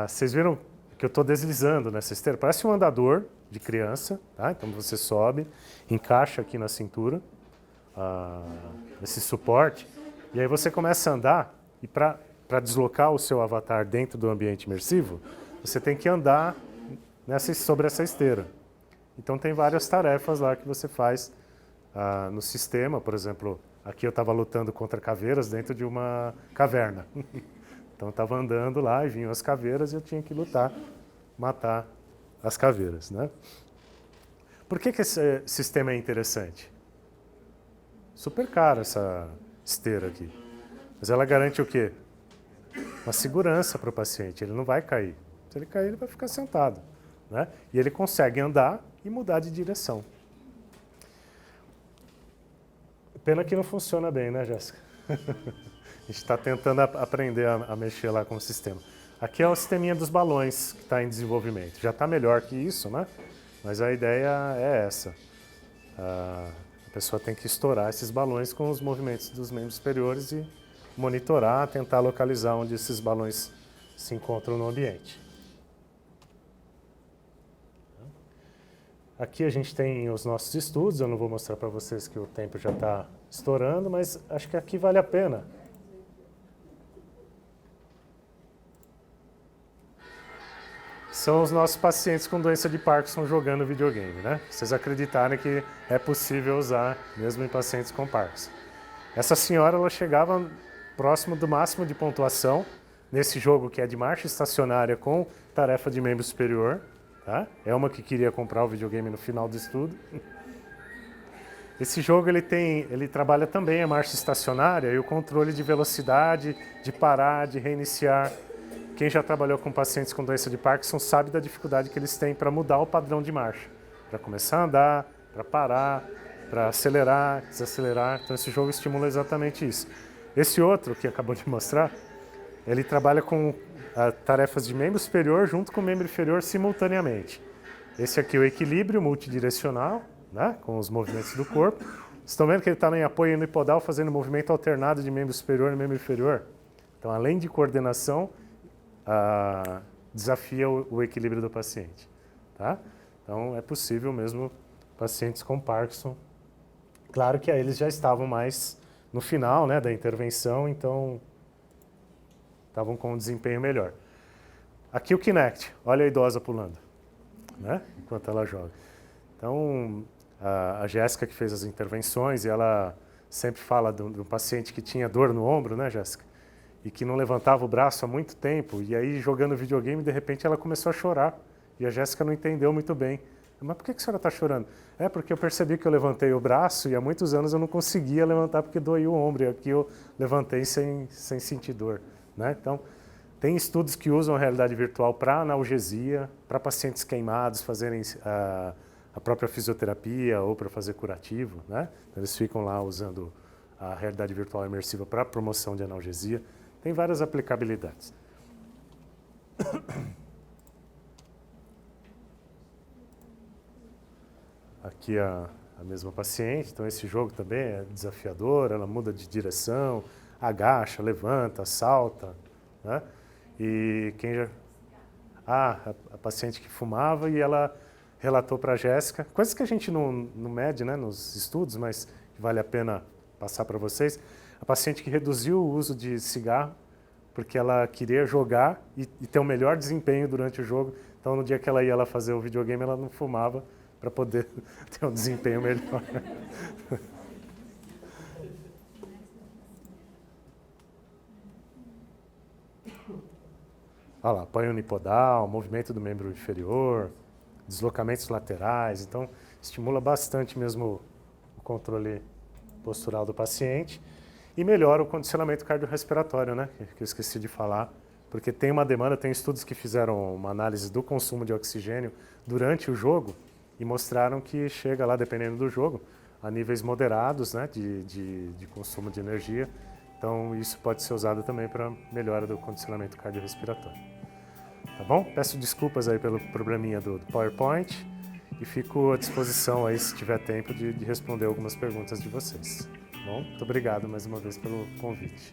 Vocês viram que eu estou deslizando nessa esteira? Parece um andador de criança. Tá? Então você sobe, encaixa aqui na cintura, esse suporte, e aí você começa a andar, e para deslocar o seu avatar dentro do ambiente imersivo, você tem que andar sobre essa esteira. Então tem várias tarefas lá que você faz no sistema. Por exemplo, aqui eu estava lutando contra caveiras dentro de uma caverna. Então eu estava andando lá e vinham as caveiras e eu tinha que lutar, matar as caveiras. Né? Por que esse sistema é interessante? Super caro essa esteira aqui. Mas ela garante o quê? Uma segurança para o paciente. Ele não vai cair. Se ele cair, ele vai ficar sentado. Né? E ele consegue andar e mudar de direção. Pena que não funciona bem, né, Jéssica? A gente está tentando aprender a mexer lá com o sistema. Aqui é o sisteminha dos balões que está em desenvolvimento. Já está melhor que isso, né? Mas a ideia é essa. A pessoa tem que estourar esses balões com os movimentos dos membros superiores e monitorar, tentar localizar onde esses balões se encontram no ambiente. Aqui a gente tem os nossos estudos, eu não vou mostrar para vocês que o tempo já está estourando, mas acho que aqui vale a pena. São os nossos pacientes com doença de Parkinson jogando videogame, né? Vocês acreditarem que é possível usar mesmo em pacientes com Parkinson. Essa senhora, ela chegava próximo do máximo de pontuação nesse jogo que é de marcha estacionária com tarefa de membro superior. Tá? É uma que queria comprar o videogame no final do estudo. Esse jogo ele trabalha também a marcha estacionária e o controle de velocidade, de parar, de reiniciar. Quem já trabalhou com pacientes com doença de Parkinson sabe da dificuldade que eles têm para mudar o padrão de marcha. Para começar a andar, para parar, para acelerar, desacelerar. Então esse jogo estimula exatamente isso. Esse outro que acabou de mostrar, ele trabalha com tarefas de membro superior junto com membro inferior simultaneamente. Esse aqui é o equilíbrio multidirecional, né, com os movimentos do corpo. Vocês estão vendo que ele está em apoio unipodal fazendo movimento alternado de membro superior e membro inferior? Então, além de coordenação, desafia o equilíbrio do paciente. Tá? Então, é possível mesmo pacientes com Parkinson. Claro que aí eles já estavam mais no final, né, da intervenção, então estavam com um desempenho melhor. Aqui o Kinect, olha a idosa pulando, né, enquanto ela joga. Então, a Jéssica que fez as intervenções, e ela sempre fala do paciente que tinha dor no ombro, né, Jéssica? E que não levantava o braço há muito tempo, e aí jogando videogame, de repente ela começou a chorar. E a Jéssica não entendeu muito bem. Mas por que a senhora está chorando? É porque eu percebi que eu levantei o braço e há muitos anos eu não conseguia levantar porque doía o ombro. E aqui eu levantei sem sentir dor. Né? Então, tem estudos que usam a realidade virtual para analgesia, para pacientes queimados fazerem a própria fisioterapia ou para fazer curativo. Né? Então, eles ficam lá usando a realidade virtual imersiva para promoção de analgesia. Tem várias aplicabilidades. Aqui a mesma paciente, então esse jogo também é desafiador, ela muda de direção, agacha, levanta, salta, né? E quem já... a paciente que fumava e ela relatou para a Jéssica, coisas que a gente não mede, né, nos estudos, mas que vale a pena passar para vocês. A paciente que reduziu o uso de cigarro porque ela queria jogar e ter um melhor desempenho durante o jogo. Então, no dia que ela ia lá fazer o videogame, ela não fumava para poder ter um desempenho melhor. Olha lá, apoio unipodal, movimento do membro inferior, deslocamentos laterais. Então, estimula bastante mesmo o controle postural do paciente e melhora o condicionamento cardiorrespiratório, né? Que eu esqueci de falar, porque tem uma demanda, tem estudos que fizeram uma análise do consumo de oxigênio durante o jogo e mostraram que chega lá, dependendo do jogo, a níveis moderados, né, de consumo de energia. Então, isso pode ser usado também para melhora do condicionamento cardiorrespiratório. Tá bom? Peço desculpas aí pelo probleminha do PowerPoint e fico à disposição aí, se tiver tempo, de responder algumas perguntas de vocês. Tá bom? Muito obrigado mais uma vez pelo convite.